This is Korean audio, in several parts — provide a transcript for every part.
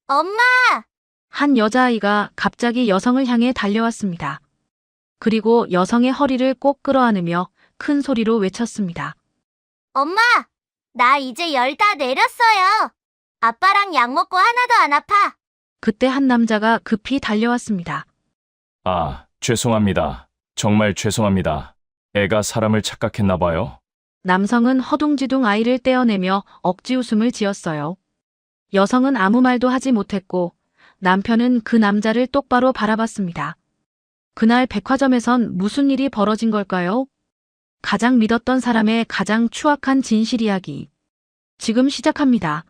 엄마! 한 여자아이가 갑자기 여성을 향해 달려왔습니다. 그리고 여성의 허리를 꼭 끌어안으며 큰 소리로 외쳤습니다. 엄마! 나 이제 열 다 내렸어요. 아빠랑 약 먹고 하나도 안 아파. 그때 한 남자가 급히 달려왔습니다. 아, 죄송합니다. 정말 죄송합니다. 애가 사람을 착각했나 봐요. 남성은 허둥지둥 아이를 떼어내며 억지 웃음을 지었어요. 여성은 아무 말도 하지 못했고 남편은 그 남자를 똑바로 바라봤습니다. 그날 백화점에선 무슨 일이 벌어진 걸까요? 가장 믿었던 사람의 가장 추악한 진실 이야기. 지금 시작합니다.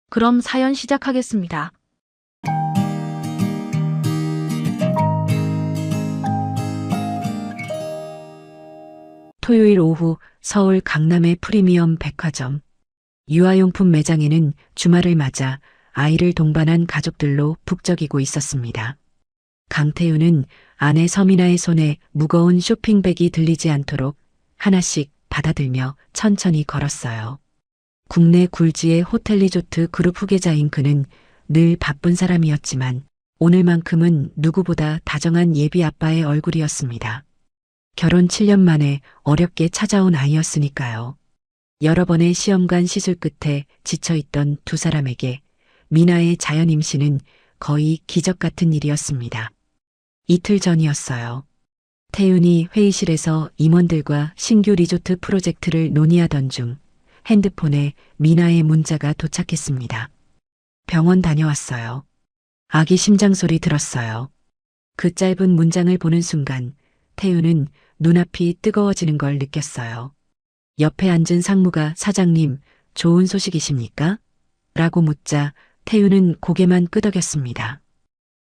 그럼 사연 시작하겠습니다. 토요일 오후 서울 강남의 프리미엄 백화점. 유아용품 매장에는 주말을 맞아 아이를 동반한 가족들로 북적이고 있었습니다. 강태우는 아내 서민아의 손에 무거운 쇼핑백이 들리지 않도록 하나씩 받아들며 천천히 걸었어요. 국내 굴지의 호텔 리조트 그룹 후계자인 그는 늘 바쁜 사람이었지만 오늘만큼은 누구보다 다정한 예비 아빠의 얼굴이었습니다. 결혼 7년 만에 어렵게 찾아온 아이였으니까요. 여러 번의 시험관 시술 끝에 지쳐있던 두 사람에게 미나의 자연 임신은 거의 기적 같은 일이었습니다. 이틀 전이었어요. 태윤이 회의실에서 임원들과 신규 리조트 프로젝트를 논의하던 중 핸드폰에 미나의 문자가 도착했습니다. 병원 다녀왔어요. 아기 심장 소리 들었어요. 그 짧은 문장을 보는 순간 태윤은 눈앞이 뜨거워지는 걸 느꼈어요. 옆에 앉은 상무가 사장님, 좋은 소식이십니까? 라고 묻자 태윤은 고개만 끄덕였습니다.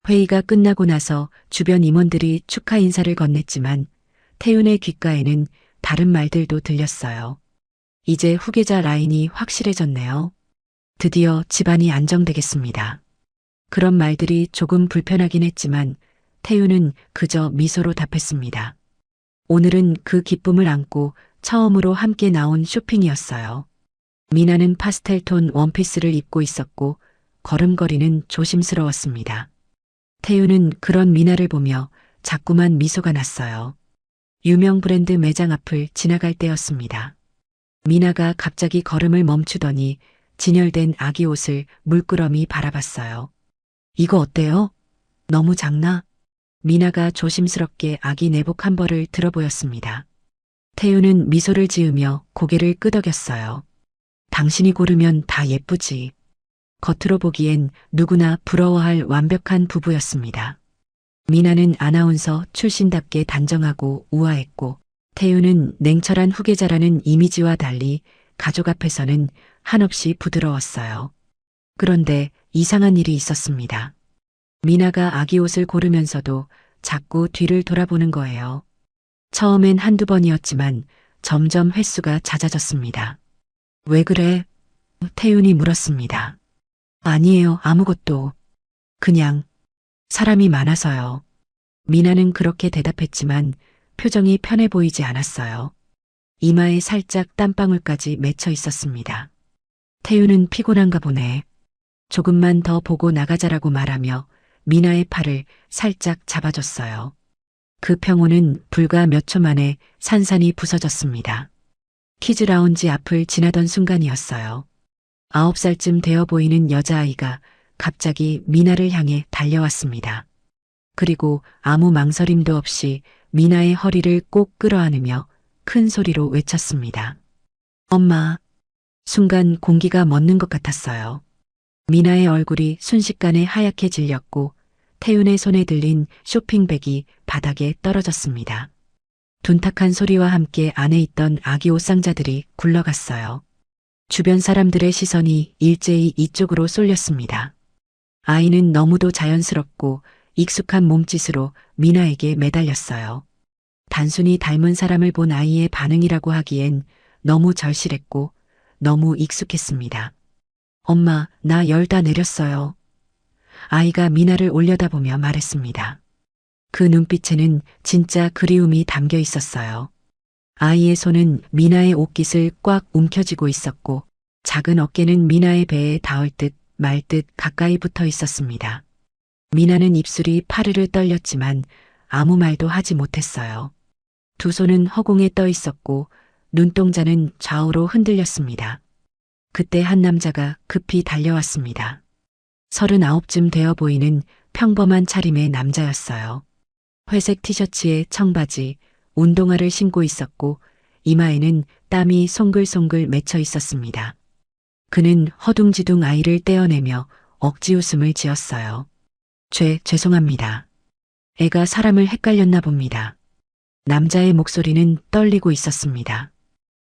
회의가 끝나고 나서 주변 임원들이 축하 인사를 건넸지만 태윤의 귓가에는 다른 말들도 들렸어요. 이제 후계자 라인이 확실해졌네요. 드디어 집안이 안정되겠습니다. 그런 말들이 조금 불편하긴 했지만 태윤은 그저 미소로 답했습니다. 오늘은 그 기쁨을 안고 처음으로 함께 나온 쇼핑이었어요. 미나는 파스텔톤 원피스를 입고 있었고 걸음걸이는 조심스러웠습니다. 태윤은 그런 미나를 보며 자꾸만 미소가 났어요. 유명 브랜드 매장 앞을 지나갈 때였습니다. 미나가 갑자기 걸음을 멈추더니 진열된 아기 옷을 물끄러미 바라봤어요. 이거 어때요? 너무 작나? 미나가 조심스럽게 아기 내복 한 벌을 들어보였습니다. 태윤은 미소를 지으며 고개를 끄덕였어요. 당신이 고르면 다 예쁘지. 겉으로 보기엔 누구나 부러워할 완벽한 부부였습니다. 미나는 아나운서 출신답게 단정하고 우아했고 태윤은 냉철한 후계자라는 이미지와 달리 가족 앞에서는 한없이 부드러웠어요. 그런데 이상한 일이 있었습니다. 미나가 아기 옷을 고르면서도 자꾸 뒤를 돌아보는 거예요. 처음엔 한두 번이었지만 점점 횟수가 잦아졌습니다. 왜 그래? 태윤이 물었습니다. 아니에요, 아무것도. 그냥 사람이 많아서요. 미나는 그렇게 대답했지만 표정이 편해 보이지 않았어요. 이마에 살짝 땀방울까지 맺혀 있었습니다. 태윤은 피곤한가 보네. 조금만 더 보고 나가자라고 말하며 미나의 팔을 살짝 잡아줬어요. 그 평온은 불과 몇 초 만에 산산이 부서졌습니다. 키즈 라운지 앞을 지나던 순간이었어요. 9살쯤 되어 보이는 여자아이가 갑자기 미나를 향해 달려왔습니다. 그리고 아무 망설임도 없이 미나의 허리를 꼭 끌어안으며 큰 소리로 외쳤습니다. 엄마. 순간 공기가 멎는 것 같았어요. 미나의 얼굴이 순식간에 하얗게 질렸고 태윤의 손에 들린 쇼핑백이 바닥에 떨어졌습니다. 둔탁한 소리와 함께 안에 있던 아기 옷상자들이 굴러갔어요. 주변 사람들의 시선이 일제히 이쪽으로 쏠렸습니다. 아이는 너무도 자연스럽고 익숙한 몸짓으로 미나에게 매달렸어요. 단순히 닮은 사람을 본 아이의 반응이라고 하기엔 너무 절실했고 너무 익숙했습니다. 엄마, 나 열 다 내렸어요. 아이가 미나를 올려다보며 말했습니다. 그 눈빛에는 진짜 그리움이 담겨 있었어요. 아이의 손은 미나의 옷깃을 꽉 움켜쥐고 있었고 작은 어깨는 미나의 배에 닿을 듯 말듯 가까이 붙어 있었습니다. 미나는 입술이 파르르 떨렸지만 아무 말도 하지 못했어요. 두 손은 허공에 떠 있었고 눈동자는 좌우로 흔들렸습니다. 그때 한 남자가 급히 달려왔습니다. 39쯤 되어 보이는 평범한 차림의 남자였어요. 회색 티셔츠에 청바지, 운동화를 신고 있었고 이마에는 땀이 송글송글 맺혀 있었습니다. 그는 허둥지둥 아이를 떼어내며 억지 웃음을 지었어요. 죄송합니다. 애가 사람을 헷갈렸나 봅니다. 남자의 목소리는 떨리고 있었습니다.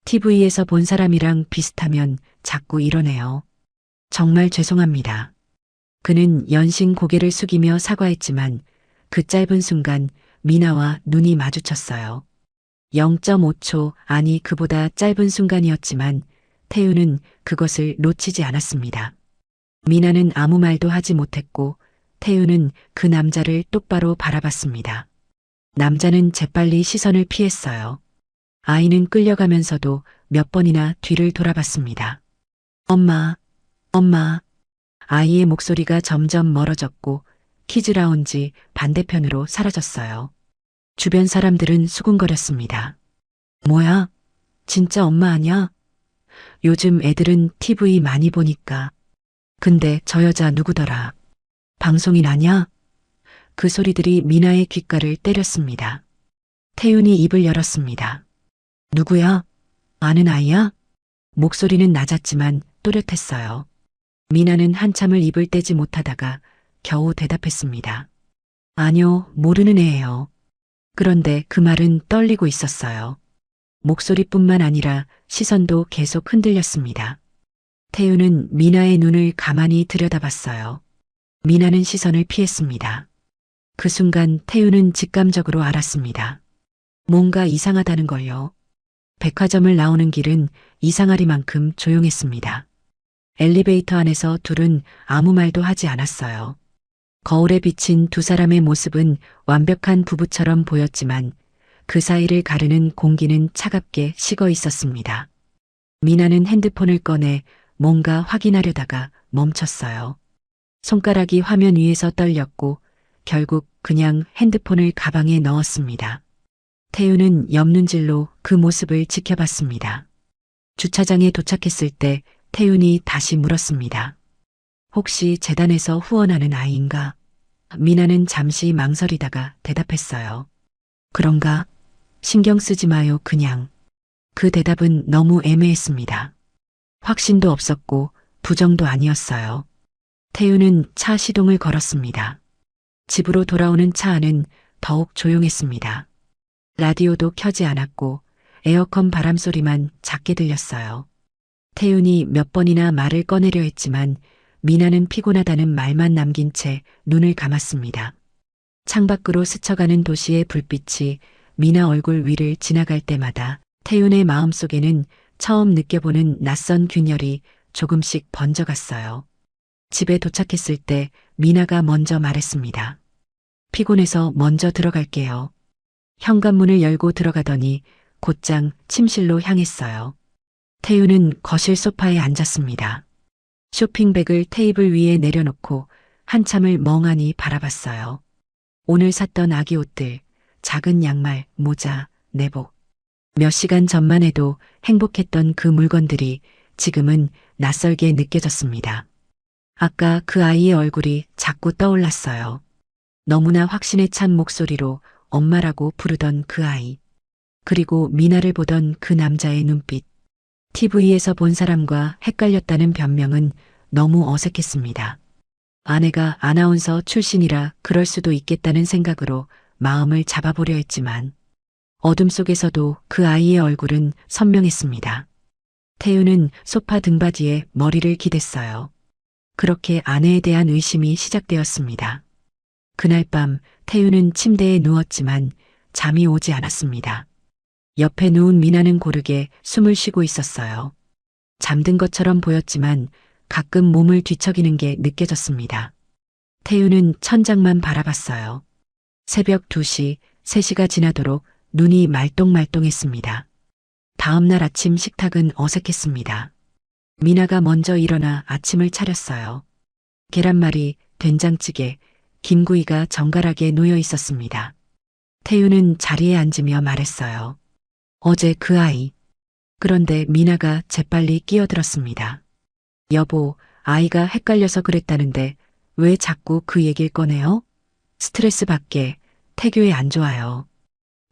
TV에서 본 사람이랑 비슷하면 자꾸 이러네요. 정말 죄송합니다. 그는 연신 고개를 숙이며 사과했지만 그 짧은 순간 미나와 눈이 마주쳤어요. 0.5초, 아니 그보다 짧은 순간이었지만 태우는 그것을 놓치지 않았습니다. 미나는 아무 말도 하지 못했고 태우는 그 남자를 똑바로 바라봤습니다. 남자는 재빨리 시선을 피했어요. 아이는 끌려가면서도 몇 번이나 뒤를 돌아봤습니다. 엄마. 아이의 목소리가 점점 멀어졌고 키즈라운지 반대편으로 사라졌어요. 주변 사람들은 수군거렸습니다. 뭐야? 진짜 엄마 아냐? 요즘 애들은 TV 많이 보니까. 근데 저 여자 누구더라? 방송인 아냐? 그 소리들이 미나의 귓가를 때렸습니다. 태윤이 입을 열었습니다. 누구야? 아는 아이야? 목소리는 낮았지만 또렷했어요. 미나는 한참을 입을 떼지 못하다가 겨우 대답했습니다. 아니요, 모르는 애예요. 그런데 그 말은 떨리고 있었어요. 목소리뿐만 아니라 시선도 계속 흔들렸습니다. 태윤은 미나의 눈을 가만히 들여다봤어요. 미나는 시선을 피했습니다. 그 순간 태윤은 직감적으로 알았습니다. 뭔가 이상하다는 걸요. 백화점을 나오는 길은 이상하리만큼 조용했습니다. 엘리베이터 안에서 둘은 아무 말도 하지 않았어요. 거울에 비친 두 사람의 모습은 완벽한 부부처럼 보였지만 그 사이를 가르는 공기는 차갑게 식어 있었습니다. 미나는 핸드폰을 꺼내 뭔가 확인하려다가 멈췄어요. 손가락이 화면 위에서 떨렸고 결국 그냥 핸드폰을 가방에 넣었습니다. 태윤은 옆눈질로 그 모습을 지켜봤습니다. 주차장에 도착했을 때 태윤이 다시 물었습니다. 혹시 재단에서 후원하는 아이인가? 미나는 잠시 망설이다가 대답했어요. 그런가? 신경 쓰지 마요, 그냥. 그 대답은 너무 애매했습니다. 확신도 없었고 부정도 아니었어요. 태윤은 차 시동을 걸었습니다. 집으로 돌아오는 차 안은 더욱 조용했습니다. 라디오도 켜지 않았고 에어컨 바람 소리만 작게 들렸어요. 태윤이 몇 번이나 말을 꺼내려 했지만 미나는 피곤하다는 말만 남긴 채 눈을 감았습니다. 창밖으로 스쳐가는 도시의 불빛이 미나 얼굴 위를 지나갈 때마다 태윤의 마음속에는 처음 느껴보는 낯선 균열이 조금씩 번져갔어요. 집에 도착했을 때 미나가 먼저 말했습니다. 피곤해서 먼저 들어갈게요. 현관문을 열고 들어가더니 곧장 침실로 향했어요. 태윤은 거실 소파에 앉았습니다. 쇼핑백을 테이블 위에 내려놓고 한참을 멍하니 바라봤어요. 오늘 샀던 아기 옷들, 작은 양말, 모자, 내복. 몇 시간 전만 해도 행복했던 그 물건들이 지금은 낯설게 느껴졌습니다. 아까 그 아이의 얼굴이 자꾸 떠올랐어요. 너무나 확신에 찬 목소리로 엄마라고 부르던 그 아이. 그리고 미나를 보던 그 남자의 눈빛. TV에서 본 사람과 헷갈렸다는 변명은 너무 어색했습니다. 아내가 아나운서 출신이라 그럴 수도 있겠다는 생각으로 마음을 잡아보려 했지만 어둠 속에서도 그 아이의 얼굴은 선명했습니다. 태윤은 소파 등받이에 머리를 기댔어요. 그렇게 아내에 대한 의심이 시작되었습니다. 그날 밤 태윤은 침대에 누웠지만 잠이 오지 않았습니다. 옆에 누운 미나는 고르게 숨을 쉬고 있었어요. 잠든 것처럼 보였지만 가끔 몸을 뒤척이는 게 느껴졌습니다. 태윤은 천장만 바라봤어요. 새벽 2시, 3시가 지나도록 눈이 말똥말똥했습니다. 다음 날 아침 식탁은 어색했습니다. 미나가 먼저 일어나 아침을 차렸어요. 계란말이, 된장찌개, 김구이가 정갈하게 놓여 있었습니다. 태우는 자리에 앉으며 말했어요. 어제 그 아이. 그런데 미나가 재빨리 끼어들었습니다. 여보, 아이가 헷갈려서 그랬다는데 왜 자꾸 그 얘기를 꺼내요? 스트레스 받게, 태교에 안 좋아요.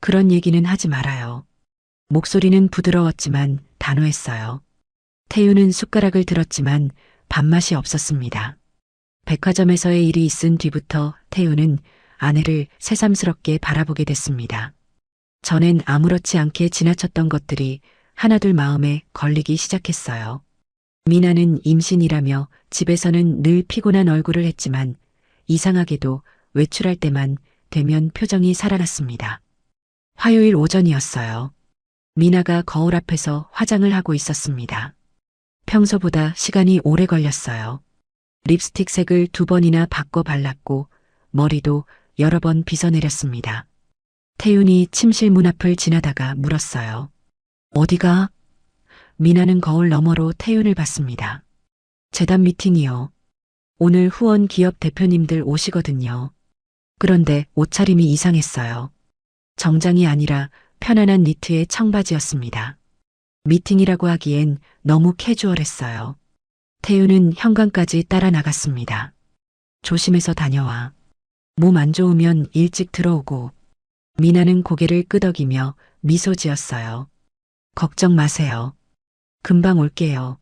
그런 얘기는 하지 말아요. 목소리는 부드러웠지만 단호했어요. 태우는 숟가락을 들었지만 밥맛이 없었습니다. 백화점에서의 일이 있은 뒤부터 태우는 아내를 새삼스럽게 바라보게 됐습니다. 전엔 아무렇지 않게 지나쳤던 것들이 하나둘 마음에 걸리기 시작했어요. 미나는 임신이라며 집에서는 늘 피곤한 얼굴을 했지만 이상하게도 외출할 때만 되면 표정이 살아났습니다. 화요일 오전이었어요. 미나가 거울 앞에서 화장을 하고 있었습니다. 평소보다 시간이 오래 걸렸어요. 립스틱 색을 2번이나 바꿔 발랐고 머리도 여러 번 빗어내렸습니다. 태윤이 침실 문 앞을 지나다가 물었어요. 어디가? 미나는 거울 너머로 태윤을 봤습니다. 재단 미팅이요. 오늘 후원 기업 대표님들 오시거든요. 그런데 옷차림이 이상했어요. 정장이 아니라 편안한 니트의 청바지였습니다. 미팅이라고 하기엔 너무 캐주얼했어요. 태윤은 현관까지 따라 나갔습니다. 조심해서 다녀와. 몸 안 좋으면 일찍 들어오고. 미나는 고개를 끄덕이며 미소 지었어요. 걱정 마세요. 금방 올게요.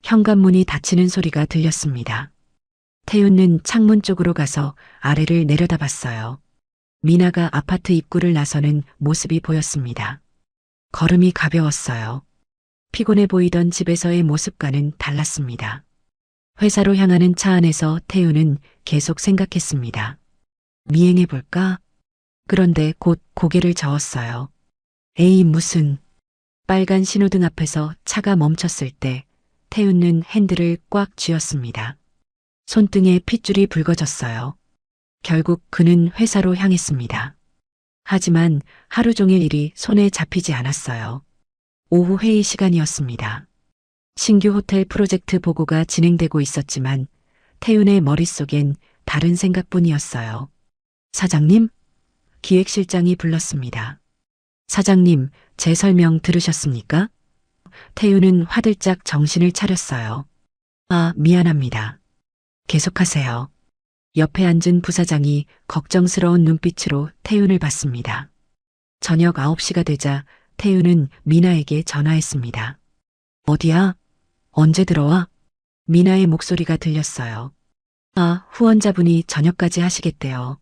현관문이 닫히는 소리가 들렸습니다. 태윤은 창문 쪽으로 가서 아래를 내려다봤어요. 미나가 아파트 입구를 나서는 모습이 보였습니다. 걸음이 가벼웠어요. 피곤해 보이던 집에서의 모습과는 달랐습니다. 회사로 향하는 차 안에서 태윤은 계속 생각했습니다. 미행해볼까? 그런데 곧 고개를 저었어요. 에이 무슨. 빨간 신호등 앞에서 차가 멈췄을 때 태윤은 핸들을 꽉 쥐었습니다. 손등에 핏줄이 붉어졌어요. 결국 그는 회사로 향했습니다. 하지만 하루 종일 일이 손에 잡히지 않았어요. 오후 회의 시간이었습니다. 신규 호텔 프로젝트 보고가 진행되고 있었지만 태윤의 머릿속엔 다른 생각뿐이었어요. 사장님? 기획실장이 불렀습니다. 사장님, 제 설명 들으셨습니까? 태윤은 화들짝 정신을 차렸어요. 아, 미안합니다. 계속하세요. 옆에 앉은 부사장이 걱정스러운 눈빛으로 태윤을 봤습니다. 저녁 9시가 되자 태윤은 미나에게 전화했습니다. 어디야? 언제 들어와? 미나의 목소리가 들렸어요. 아, 후원자분이 저녁까지 하시겠대요.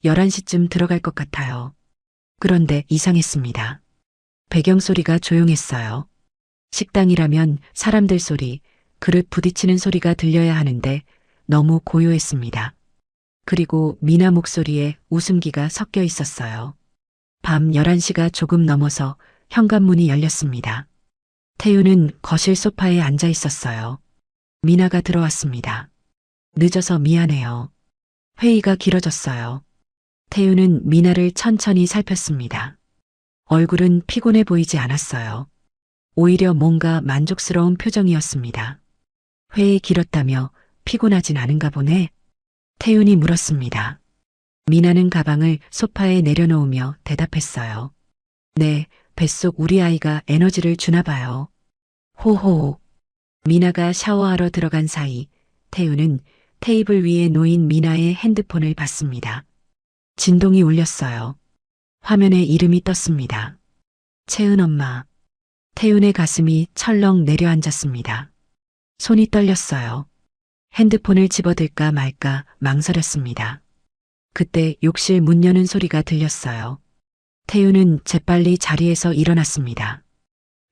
11시쯤 들어갈 것 같아요. 그런데 이상했습니다. 배경소리가 조용했어요. 식당이라면 사람들 소리, 그릇 부딪히는 소리가 들려야 하는데 너무 고요했습니다. 그리고 미나 목소리에 웃음기가 섞여 있었어요. 밤 11시가 조금 넘어서 현관문이 열렸습니다. 태윤은 거실 소파에 앉아 있었어요. 미나가 들어왔습니다. 늦어서 미안해요. 회의가 길어졌어요. 태윤은 미나를 천천히 살폈습니다. 얼굴은 피곤해 보이지 않았어요. 오히려 뭔가 만족스러운 표정이었습니다. 회의 길었다며 피곤하진 않은가 보네? 태윤이 물었습니다. 미나는 가방을 소파에 내려놓으며 대답했어요. 네, 뱃속 우리 아이가 에너지를 주나 봐요. 호호. 미나가 샤워하러 들어간 사이 태윤은 테이블 위에 놓인 미나의 핸드폰을 봤습니다. 진동이 울렸어요. 화면에 이름이 떴습니다. 채은 엄마. 태윤의 가슴이 철렁 내려앉았습니다. 손이 떨렸어요. 핸드폰을 집어들까 말까 망설였습니다. 그때 욕실 문 여는 소리가 들렸어요. 태윤은 재빨리 자리에서 일어났습니다.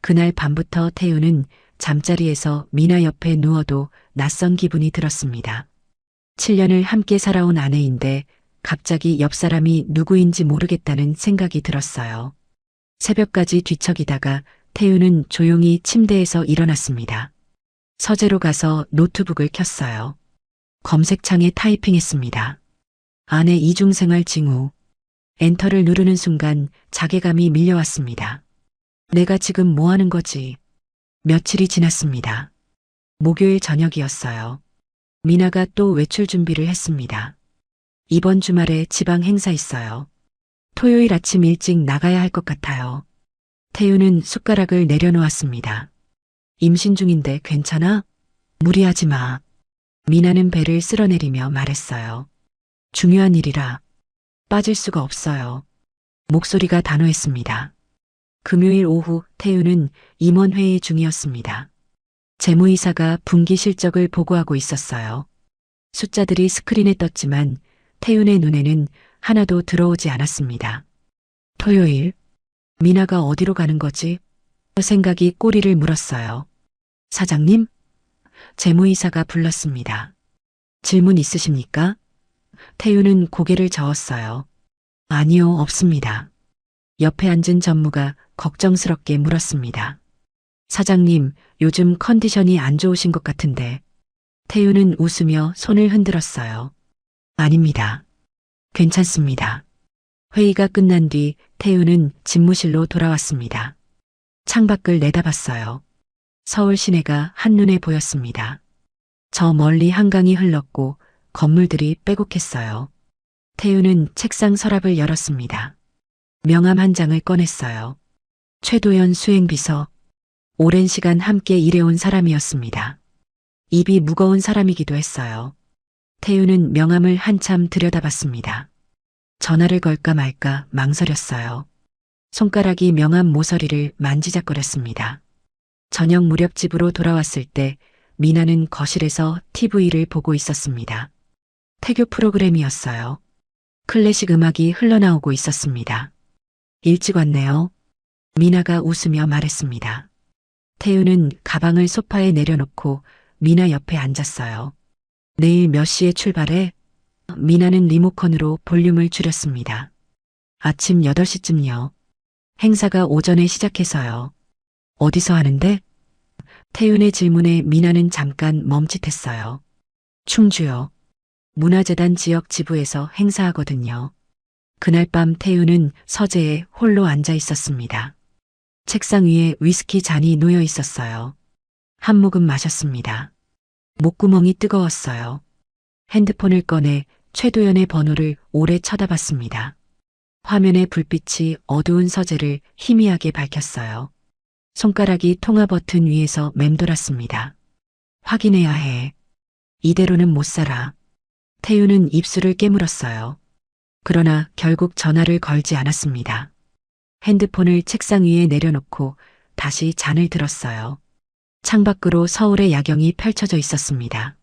그날 밤부터 태윤은 잠자리에서 미나 옆에 누워도 낯선 기분이 들었습니다. 7년을 함께 살아온 아내인데 갑자기 옆 사람이 누구인지 모르겠다는 생각이 들었어요. 새벽까지 뒤척이다가 태윤은 조용히 침대에서 일어났습니다. 서재로 가서 노트북을 켰어요. 검색창에 타이핑했습니다. 아내 이중생활 징후. 엔터를 누르는 순간 자괴감이 밀려왔습니다. 내가 지금 뭐 하는 거지? 며칠이 지났습니다. 목요일 저녁이었어요. 미나가 또 외출 준비를 했습니다. 이번 주말에 지방 행사 있어요. 토요일 아침 일찍 나가야 할 것 같아요. 태우는 숟가락을 내려놓았습니다. 임신 중인데 괜찮아? 무리하지 마. 미나는 배를 쓸어내리며 말했어요. 중요한 일이라 빠질 수가 없어요. 목소리가 단호했습니다. 금요일 오후 태우는 임원회의 중이었습니다. 재무이사가 분기 실적을 보고하고 있었어요. 숫자들이 스크린에 떴지만 태윤의 눈에는 하나도 들어오지 않았습니다. 토요일, 미나가 어디로 가는 거지? 생각이 꼬리를 물었어요. 사장님? 재무이사가 불렀습니다. 질문 있으십니까? 태윤은 고개를 저었어요. 아니요, 없습니다. 옆에 앉은 전무가 걱정스럽게 물었습니다. 사장님, 요즘 컨디션이 안 좋으신 것 같은데. 태윤은 웃으며 손을 흔들었어요. 아닙니다. 괜찮습니다. 회의가 끝난 뒤 태윤은 집무실로 돌아왔습니다. 창밖을 내다봤어요. 서울 시내가 한눈에 보였습니다. 저 멀리 한강이 흘렀고 건물들이 빼곡했어요. 태윤은 책상 서랍을 열었습니다. 명함 한 장을 꺼냈어요. 최도연 수행비서. 오랜 시간 함께 일해온 사람이었습니다. 입이 무거운 사람이기도 했어요. 태윤은 명함을 한참 들여다봤습니다. 전화를 걸까 말까 망설였어요. 손가락이 명함 모서리를 만지작거렸습니다. 저녁 무렵 집으로 돌아왔을 때 미나는 거실에서 TV를 보고 있었습니다. 태교 프로그램이었어요. 클래식 음악이 흘러나오고 있었습니다. 일찍 왔네요. 미나가 웃으며 말했습니다. 태윤은 가방을 소파에 내려놓고 미나 옆에 앉았어요. 내일 몇 시에 출발해? 미나는 리모컨으로 볼륨을 줄였습니다. 아침 8시쯤요. 행사가 오전에 시작해서요. 어디서 하는데? 태윤의 질문에 미나는 잠깐 멈칫했어요. 충주요. 문화재단 지역 지부에서 행사하거든요. 그날 밤 태윤은 서재에 홀로 앉아 있었습니다. 책상 위에 위스키 잔이 놓여 있었어요. 한 모금 마셨습니다. 목구멍이 뜨거웠어요. 핸드폰을 꺼내 최도연의 번호를 오래 쳐다봤습니다. 화면의 불빛이 어두운 서재를 희미하게 밝혔어요. 손가락이 통화 버튼 위에서 맴돌았습니다. 확인해야 해. 이대로는 못 살아. 태윤은 입술을 깨물었어요. 그러나 결국 전화를 걸지 않았습니다. 핸드폰을 책상 위에 내려놓고 다시 잔을 들었어요. 창밖으로 서울의 야경이 펼쳐져 있었습니다.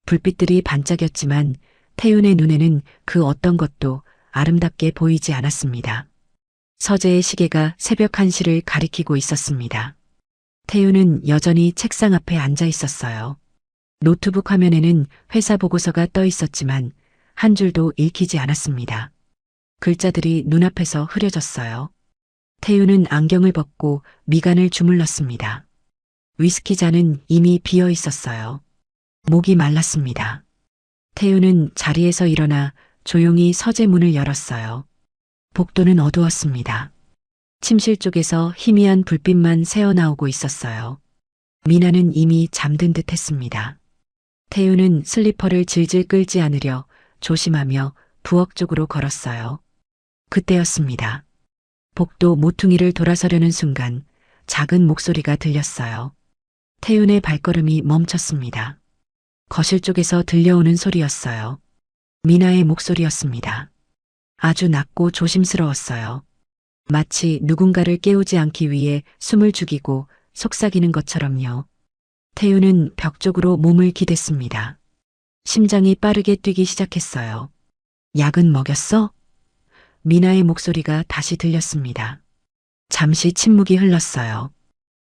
불빛들이 반짝였지만 태윤의 눈에는 그 어떤 것도 아름답게 보이지 않았습니다. 서재의 시계가 새벽 1시를 가리키고 있었습니다. 태윤은 여전히 책상 앞에 앉아 있었어요. 노트북 화면에는 회사 보고서가 떠 있었지만 한 줄도 읽히지 않았습니다. 글자들이 눈앞에서 흐려졌어요. 태윤은 안경을 벗고 미간을 주물렀습니다. 위스키 잔은 이미 비어 있었어요. 목이 말랐습니다. 태윤은 자리에서 일어나 조용히 서재 문을 열었어요. 복도는 어두웠습니다. 침실 쪽에서 희미한 불빛만 새어나오고 있었어요. 미나는 이미 잠든 듯 했습니다. 태윤은 슬리퍼를 질질 끌지 않으려 조심하며 부엌 쪽으로 걸었어요. 그때였습니다. 복도 모퉁이를 돌아서려는 순간 작은 목소리가 들렸어요. 태윤의 발걸음이 멈췄습니다. 거실 쪽에서 들려오는 소리였어요. 미나의 목소리였습니다. 아주 낮고 조심스러웠어요. 마치 누군가를 깨우지 않기 위해 숨을 죽이고 속삭이는 것처럼요. 태윤은 벽 쪽으로 몸을 기댔습니다. 심장이 빠르게 뛰기 시작했어요. 약은 먹였어? 미나의 목소리가 다시 들렸습니다. 잠시 침묵이 흘렀어요.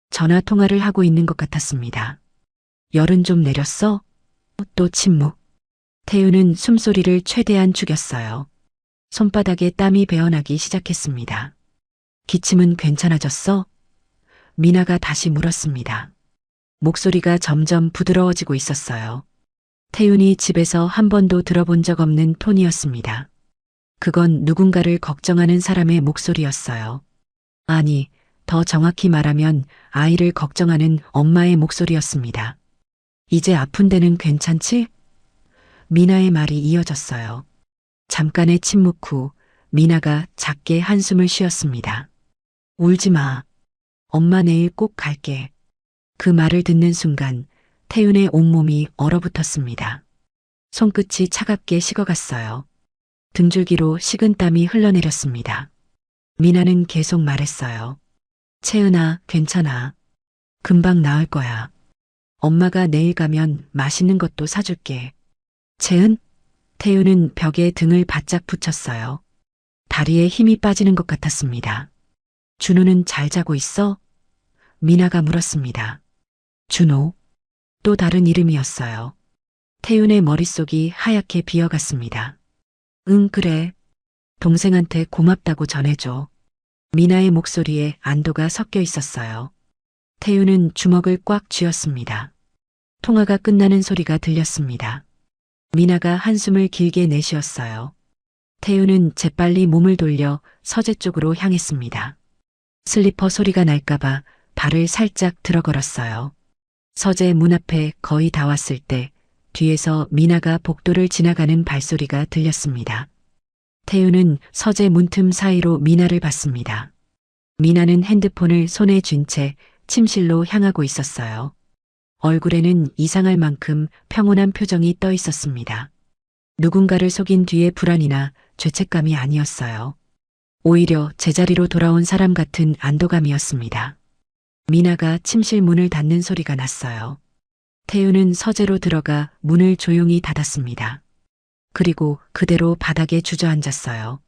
전화 통화를 하고 있는 것 같았습니다. 열은 좀 내렸어? 또 침묵. 태윤은 숨소리를 최대한 죽였어요. 손바닥에 땀이 배어나기 시작했습니다. 기침은 괜찮아졌어? 미나가 다시 물었습니다. 목소리가 점점 부드러워지고 있었어요. 태윤이 집에서 한 번도 들어본 적 없는 톤이었습니다. 그건 누군가를 걱정하는 사람의 목소리였어요. 아니, 더 정확히 말하면 아이를 걱정하는 엄마의 목소리였습니다. 이제 아픈 데는 괜찮지? 미나의 말이 이어졌어요. 잠깐의 침묵 후 미나가 작게 한숨을 쉬었습니다. 울지 마. 엄마 내일 꼭 갈게. 그 말을 듣는 순간 태윤의 온몸이 얼어붙었습니다. 손끝이 차갑게 식어갔어요. 등줄기로 식은땀이 흘러내렸습니다. 미나는 계속 말했어요. 채은아, 괜찮아. 금방 나을 거야. 엄마가 내일 가면 맛있는 것도 사줄게. 채은? 태윤은 벽에 등을 바짝 붙였어요. 다리에 힘이 빠지는 것 같았습니다. 준호는 잘 자고 있어? 미나가 물었습니다. 준호? 또 다른 이름이었어요. 태윤의 머릿속이 하얗게 비어갔습니다. 응, 그래. 동생한테 고맙다고 전해줘. 미나의 목소리에 안도가 섞여 있었어요. 태윤은 주먹을 꽉 쥐었습니다. 통화가 끝나는 소리가 들렸습니다. 미나가 한숨을 길게 내쉬었어요. 태윤은 재빨리 몸을 돌려 서재 쪽으로 향했습니다. 슬리퍼 소리가 날까봐 발을 살짝 들어걸었어요. 서재 문 앞에 거의 다 왔을 때 뒤에서 미나가 복도를 지나가는 발소리가 들렸습니다. 태윤은 서재 문틈 사이로 미나를 봤습니다. 미나는 핸드폰을 손에 쥔 채 침실로 향하고 있었어요. 얼굴에는 이상할 만큼 평온한 표정이 떠 있었습니다. 누군가를 속인 뒤의 불안이나 죄책감이 아니었어요. 오히려 제자리로 돌아온 사람 같은 안도감이었습니다. 미나가 침실 문을 닫는 소리가 났어요. 태윤은 서재로 들어가 문을 조용히 닫았습니다. 그리고 그대로 바닥에 주저앉았어요.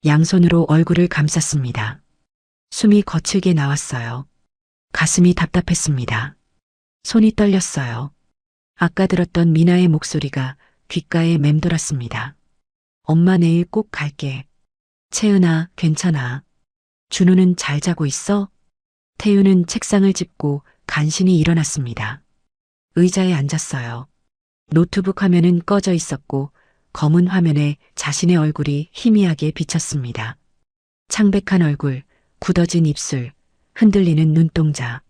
양손으로 얼굴을 감쌌습니다. 숨이 거칠게 나왔어요. 가슴이 답답했습니다. 손이 떨렸어요. 아까 들었던 미나의 목소리가 귓가에 맴돌았습니다. 엄마 내일 꼭 갈게. 채은아, 괜찮아. 준호는 잘 자고 있어? 태윤은 책상을 짚고 간신히 일어났습니다. 의자에 앉았어요. 노트북 화면은 꺼져 있었고 검은 화면에 자신의 얼굴이 희미하게 비쳤습니다. 창백한 얼굴, 굳어진 입술, 흔들리는 눈동자.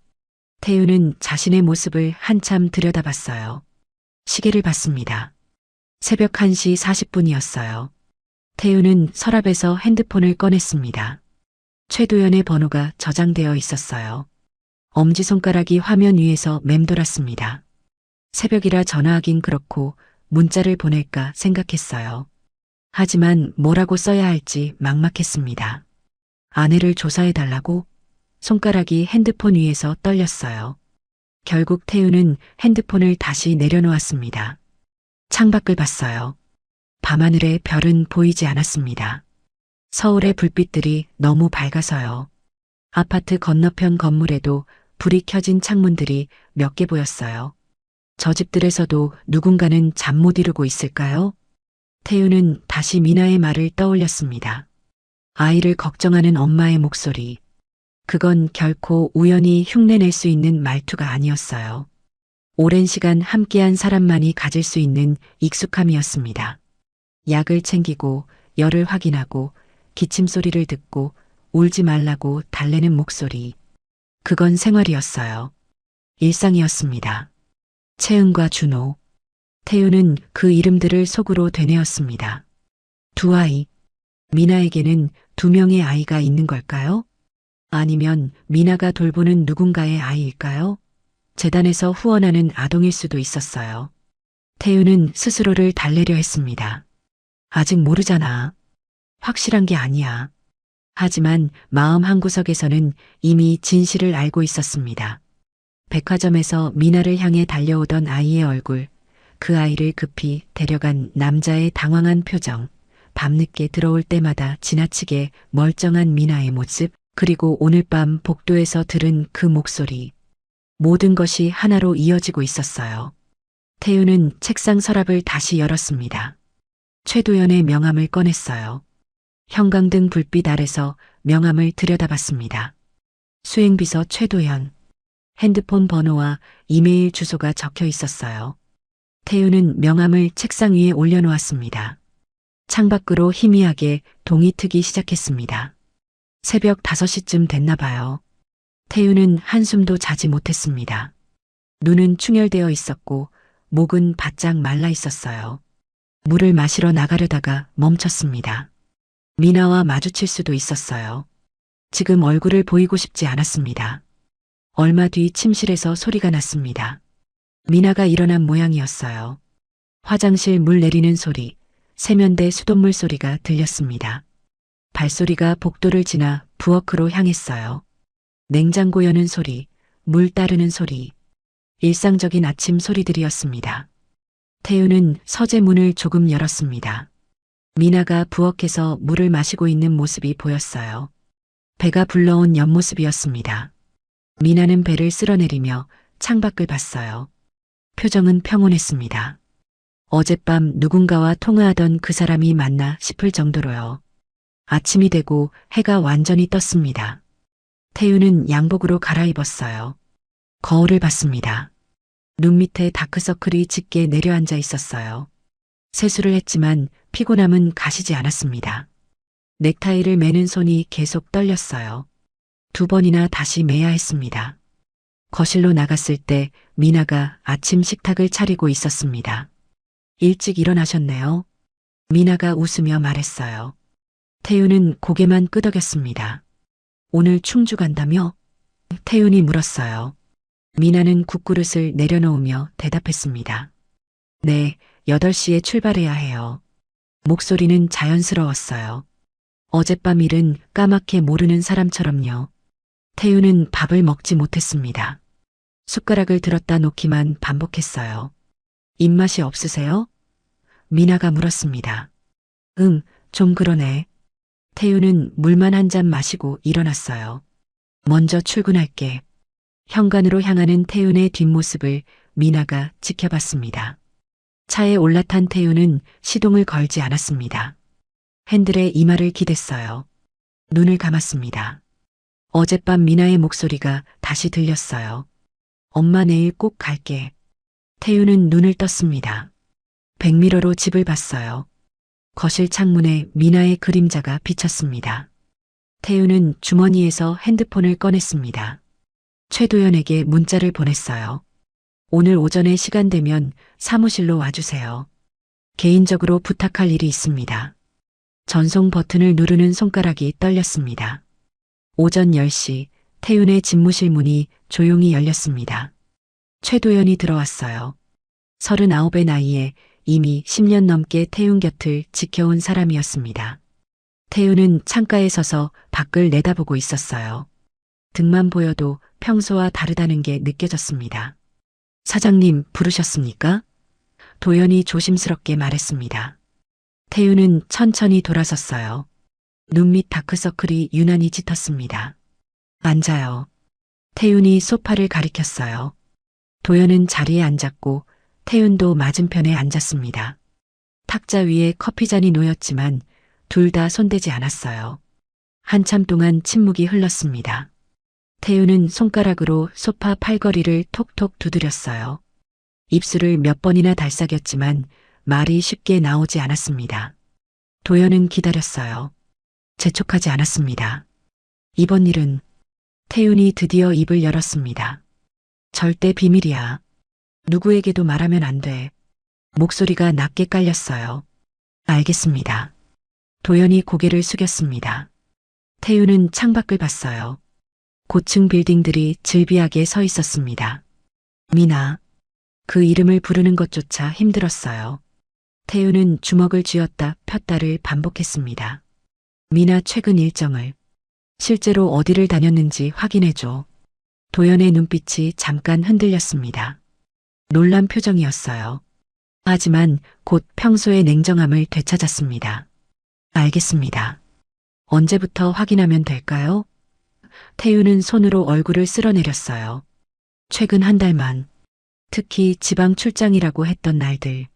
태윤은 자신의 모습을 한참 들여다봤어요. 시계를 봤습니다. 새벽 1시 40분이었어요. 태윤은 서랍에서 핸드폰을 꺼냈습니다. 최도연의 번호가 저장되어 있었어요. 엄지손가락이 화면 위에서 맴돌았습니다. 새벽이라 전화하긴 그렇고 문자를 보낼까 생각했어요. 하지만 뭐라고 써야 할지 막막했습니다. 아내를 조사해달라고? 손가락이 핸드폰 위에서 떨렸어요. 결국 태윤은 핸드폰을 다시 내려놓았습니다. 창밖을 봤어요. 밤하늘에 별은 보이지 않았습니다. 서울의 불빛들이 너무 밝아서요. 아파트 건너편 건물에도 불이 켜진 창문들이 몇 개 보였어요. 저 집들에서도 누군가는 잠 못 이루고 있을까요? 태윤은 다시 미나의 말을 떠올렸습니다. 아이를 걱정하는 엄마의 목소리. 그건 결코 우연히 흉내낼 수 있는 말투가 아니었어요. 오랜 시간 함께한 사람만이 가질 수 있는 익숙함이었습니다. 약을 챙기고 열을 확인하고 기침 소리를 듣고 울지 말라고 달래는 목소리. 그건 생활이었어요. 일상이었습니다. 채은과 준호. 태윤은 그 이름들을 속으로 되뇌었습니다. 두 아이. 미나에게는 두 명의 아이가 있는 걸까요? 아니면 미나가 돌보는 누군가의 아이일까요? 재단에서 후원하는 아동일 수도 있었어요. 태윤은 스스로를 달래려 했습니다. 아직 모르잖아. 확실한 게 아니야. 하지만 마음 한구석에서는 이미 진실을 알고 있었습니다. 백화점에서 미나를 향해 달려오던 아이의 얼굴, 그 아이를 급히 데려간 남자의 당황한 표정, 밤늦게 들어올 때마다 지나치게 멀쩡한 미나의 모습, 그리고 오늘 밤 복도에서 들은 그 목소리. 모든 것이 하나로 이어지고 있었어요. 태윤은 책상 서랍을 다시 열었습니다. 최도연의 명함을 꺼냈어요. 형광등 불빛 아래서 명함을 들여다봤습니다. 수행비서 최도연. 핸드폰 번호와 이메일 주소가 적혀 있었어요. 태윤은 명함을 책상 위에 올려놓았습니다. 창밖으로 희미하게 동이 트기 시작했습니다. 새벽 5시쯤 됐나 봐요. 태윤은 한숨도 자지 못했습니다. 눈은 충혈되어 있었고 목은 바짝 말라 있었어요. 물을 마시러 나가려다가 멈췄습니다. 미나와 마주칠 수도 있었어요. 지금 얼굴을 보이고 싶지 않았습니다. 얼마 뒤 침실에서 소리가 났습니다. 미나가 일어난 모양이었어요. 화장실 물 내리는 소리, 세면대 수돗물 소리가 들렸습니다. 발소리가 복도를 지나 부엌으로 향했어요. 냉장고 여는 소리, 물 따르는 소리, 일상적인 아침 소리들이었습니다. 태우는 서재 문을 조금 열었습니다. 미나가 부엌에서 물을 마시고 있는 모습이 보였어요. 배가 불러온 옆모습이었습니다. 미나는 배를 쓸어내리며 창밖을 봤어요. 표정은 평온했습니다. 어젯밤 누군가와 통화하던 그 사람이 맞나 싶을 정도로요. 아침이 되고 해가 완전히 떴습니다. 태우는 양복으로 갈아입었어요. 거울을 봤습니다. 눈 밑에 다크서클이 짙게 내려앉아 있었어요. 세수를 했지만 피곤함은 가시지 않았습니다. 넥타이를 매는 손이 계속 떨렸어요. 2번이나 다시 매야 했습니다. 거실로 나갔을 때 미나가 아침 식탁을 차리고 있었습니다. 일찍 일어나셨네요. 미나가 웃으며 말했어요. 태윤은 고개만 끄덕였습니다. 오늘 충주 간다며? 태윤이 물었어요. 미나는 국그릇을 내려놓으며 대답했습니다. 네, 8시에 출발해야 해요. 목소리는 자연스러웠어요. 어젯밤 일은 까맣게 모르는 사람처럼요. 태윤은 밥을 먹지 못했습니다. 숟가락을 들었다 놓기만 반복했어요. 입맛이 없으세요? 미나가 물었습니다. 좀 그러네. 태윤은 물만 한 잔 마시고 일어났어요. 먼저 출근할게. 현관으로 향하는 태윤의 뒷모습을 미나가 지켜봤습니다. 차에 올라탄 태윤은 시동을 걸지 않았습니다. 핸들에 이마를 기댔어요. 눈을 감았습니다. 어젯밤 미나의 목소리가 다시 들렸어요. 엄마 내일 꼭 갈게. 태윤은 눈을 떴습니다. 백미러로 집을 봤어요. 거실 창문에 미나의 그림자가 비쳤습니다. 태윤은 주머니에서 핸드폰을 꺼냈습니다. 최도연에게 문자를 보냈어요. 오늘 오전에 시간 되면 사무실로 와주세요. 개인적으로 부탁할 일이 있습니다. 전송 버튼을 누르는 손가락이 떨렸습니다. 오전 10시 태윤의 집무실 문이 조용히 열렸습니다. 최도연이 들어왔어요. 39의 나이에 이미 10년 넘게 태윤 곁을 지켜온 사람이었습니다. 태윤은 창가에 서서 밖을 내다보고 있었어요. 등만 보여도 평소와 다르다는 게 느껴졌습니다. 사장님 부르셨습니까? 도연이 조심스럽게 말했습니다. 태윤은 천천히 돌아섰어요. 눈 밑 다크서클이 유난히 짙었습니다. 앉아요. 태윤이 소파를 가리켰어요. 도연은 자리에 앉았고 태윤도 맞은편에 앉았습니다. 탁자 위에 커피잔이 놓였지만 둘 다 손대지 않았어요. 한참 동안 침묵이 흘렀습니다. 태윤은 손가락으로 소파 팔걸이를 톡톡 두드렸어요. 입술을 몇 번이나 달싹였지만 말이 쉽게 나오지 않았습니다. 도연은 기다렸어요. 재촉하지 않았습니다. 이번 일은 태윤이 드디어 입을 열었습니다. 절대 비밀이야. 누구에게도 말하면 안 돼. 목소리가 낮게 깔렸어요. 알겠습니다. 도연이 고개를 숙였습니다. 태윤은 창밖을 봤어요. 고층 빌딩들이 즐비하게 서 있었습니다. 미나. 그 이름을 부르는 것조차 힘들었어요. 태윤은 주먹을 쥐었다 폈다를 반복했습니다. 미나 최근 일정을. 실제로 어디를 다녔는지 확인해줘. 도연의 눈빛이 잠깐 흔들렸습니다. 놀란 표정이었어요. 하지만 곧 평소의 냉정함을 되찾았습니다. 알겠습니다. 언제부터 확인하면 될까요? 태윤은 손으로 얼굴을 쓸어내렸어요. 최근 한 달만. 특히 지방 출장이라고 했던 날들.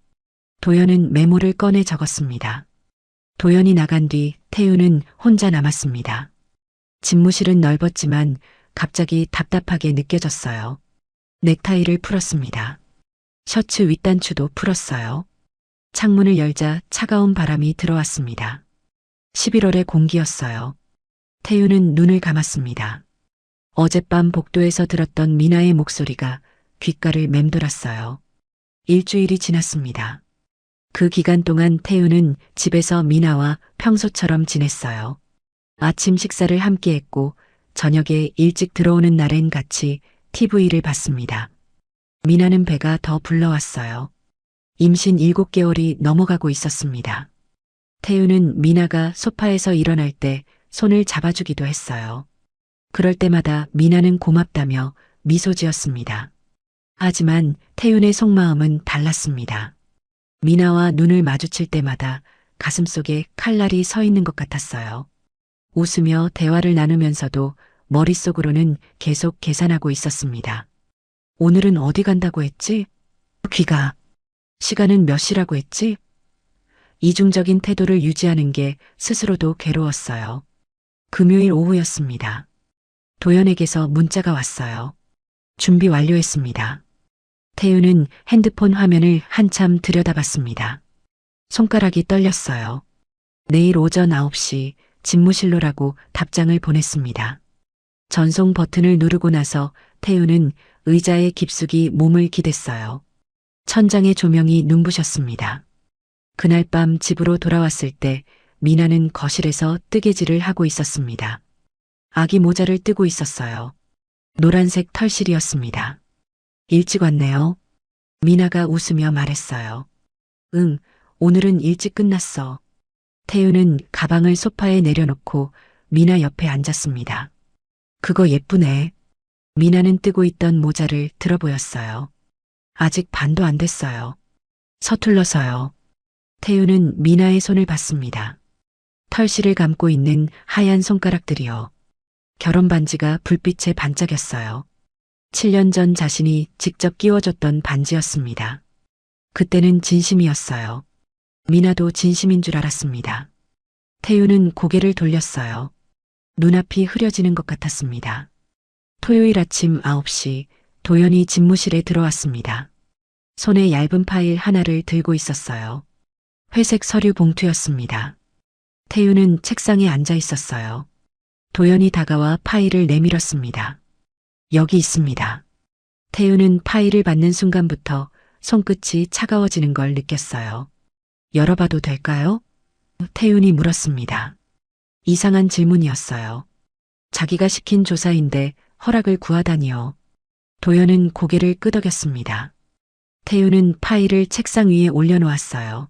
도연은 메모를 꺼내 적었습니다. 도연이 나간 뒤 태윤은 혼자 남았습니다. 집무실은 넓었지만 갑자기 답답하게 느껴졌어요. 넥타이를 풀었습니다. 셔츠 윗단추도 풀었어요. 창문을 열자 차가운 바람이 들어왔습니다. 11월의 공기였어요. 태윤은 눈을 감았습니다. 어젯밤 복도에서 들었던 미나의 목소리가 귓가를 맴돌았어요. 일주일이 지났습니다. 그 기간 동안 태우는 집에서 미나와 평소처럼 지냈어요. 아침 식사를 함께 했고 저녁에 일찍 들어오는 날엔 같이 TV를 봤습니다. 미나는 배가 더 불러왔어요. 임신 7개월이 넘어가고 있었습니다. 태우는 미나가 소파에서 일어날 때 손을 잡아주기도 했어요. 그럴 때마다 미나는 고맙다며 미소 지었습니다. 하지만 태윤의 속마음은 달랐습니다. 미나와 눈을 마주칠 때마다 가슴속에 칼날이 서 있는 것 같았어요. 웃으며 대화를 나누면서도 머릿속으로는 계속 계산하고 있었습니다. 오늘은 어디 간다고 했지? 귀가. 시간은 몇 시라고 했지? 이중적인 태도를 유지하는 게 스스로도 괴로웠어요. 금요일 오후였습니다. 도연에게서 문자가 왔어요. 준비 완료했습니다. 태윤은 핸드폰 화면을 한참 들여다봤습니다. 손가락이 떨렸어요. 내일 오전 9시 집무실로라고 답장을 보냈습니다. 전송 버튼을 누르고 나서 태윤은 의자에 깊숙이 몸을 기댔어요. 천장의 조명이 눈부셨습니다. 그날 밤 집으로 돌아왔을 때 미나는 거실에서 뜨개질을 하고 있었습니다. 아기 모자를 뜨고 있었어요. 노란색 털실이었습니다. 일찍 왔네요. 미나가 웃으며 말했어요. 응, 오늘은 일찍 끝났어. 태윤은 가방을 소파에 내려놓고 미나 옆에 앉았습니다. 그거 예쁘네. 미나는 뜨고 있던 모자를 들어보였어요. 아직 반도 안 됐어요. 서툴러서요. 태윤은 미나의 손을 봤습니다. 털실을 감고 있는 하얀 손가락들이요. 결혼 반지가 불빛에 반짝였어요. 7년 전 자신이 직접 끼워줬던 반지였습니다. 그때는 진심이었어요. 미나도 진심인 줄 알았습니다. 태윤은 고개를 돌렸어요. 눈앞이 흐려지는 것 같았습니다. 토요일 아침 9시 도연이 집무실에 들어왔습니다. 손에 얇은 파일 하나를 들고 있었어요. 회색 서류 봉투였습니다. 태윤은 책상에 앉아 있었어요. 도연이 다가와 파일을 내밀었습니다. 여기 있습니다. 태윤은 파일을 받는 순간부터 손끝이 차가워지는 걸 느꼈어요. 열어봐도 될까요? 태윤이 물었습니다. 이상한 질문이었어요. 자기가 시킨 조사인데 허락을 구하다니요. 도연은 고개를 끄덕였습니다. 태윤은 파일을 책상 위에 올려놓았어요.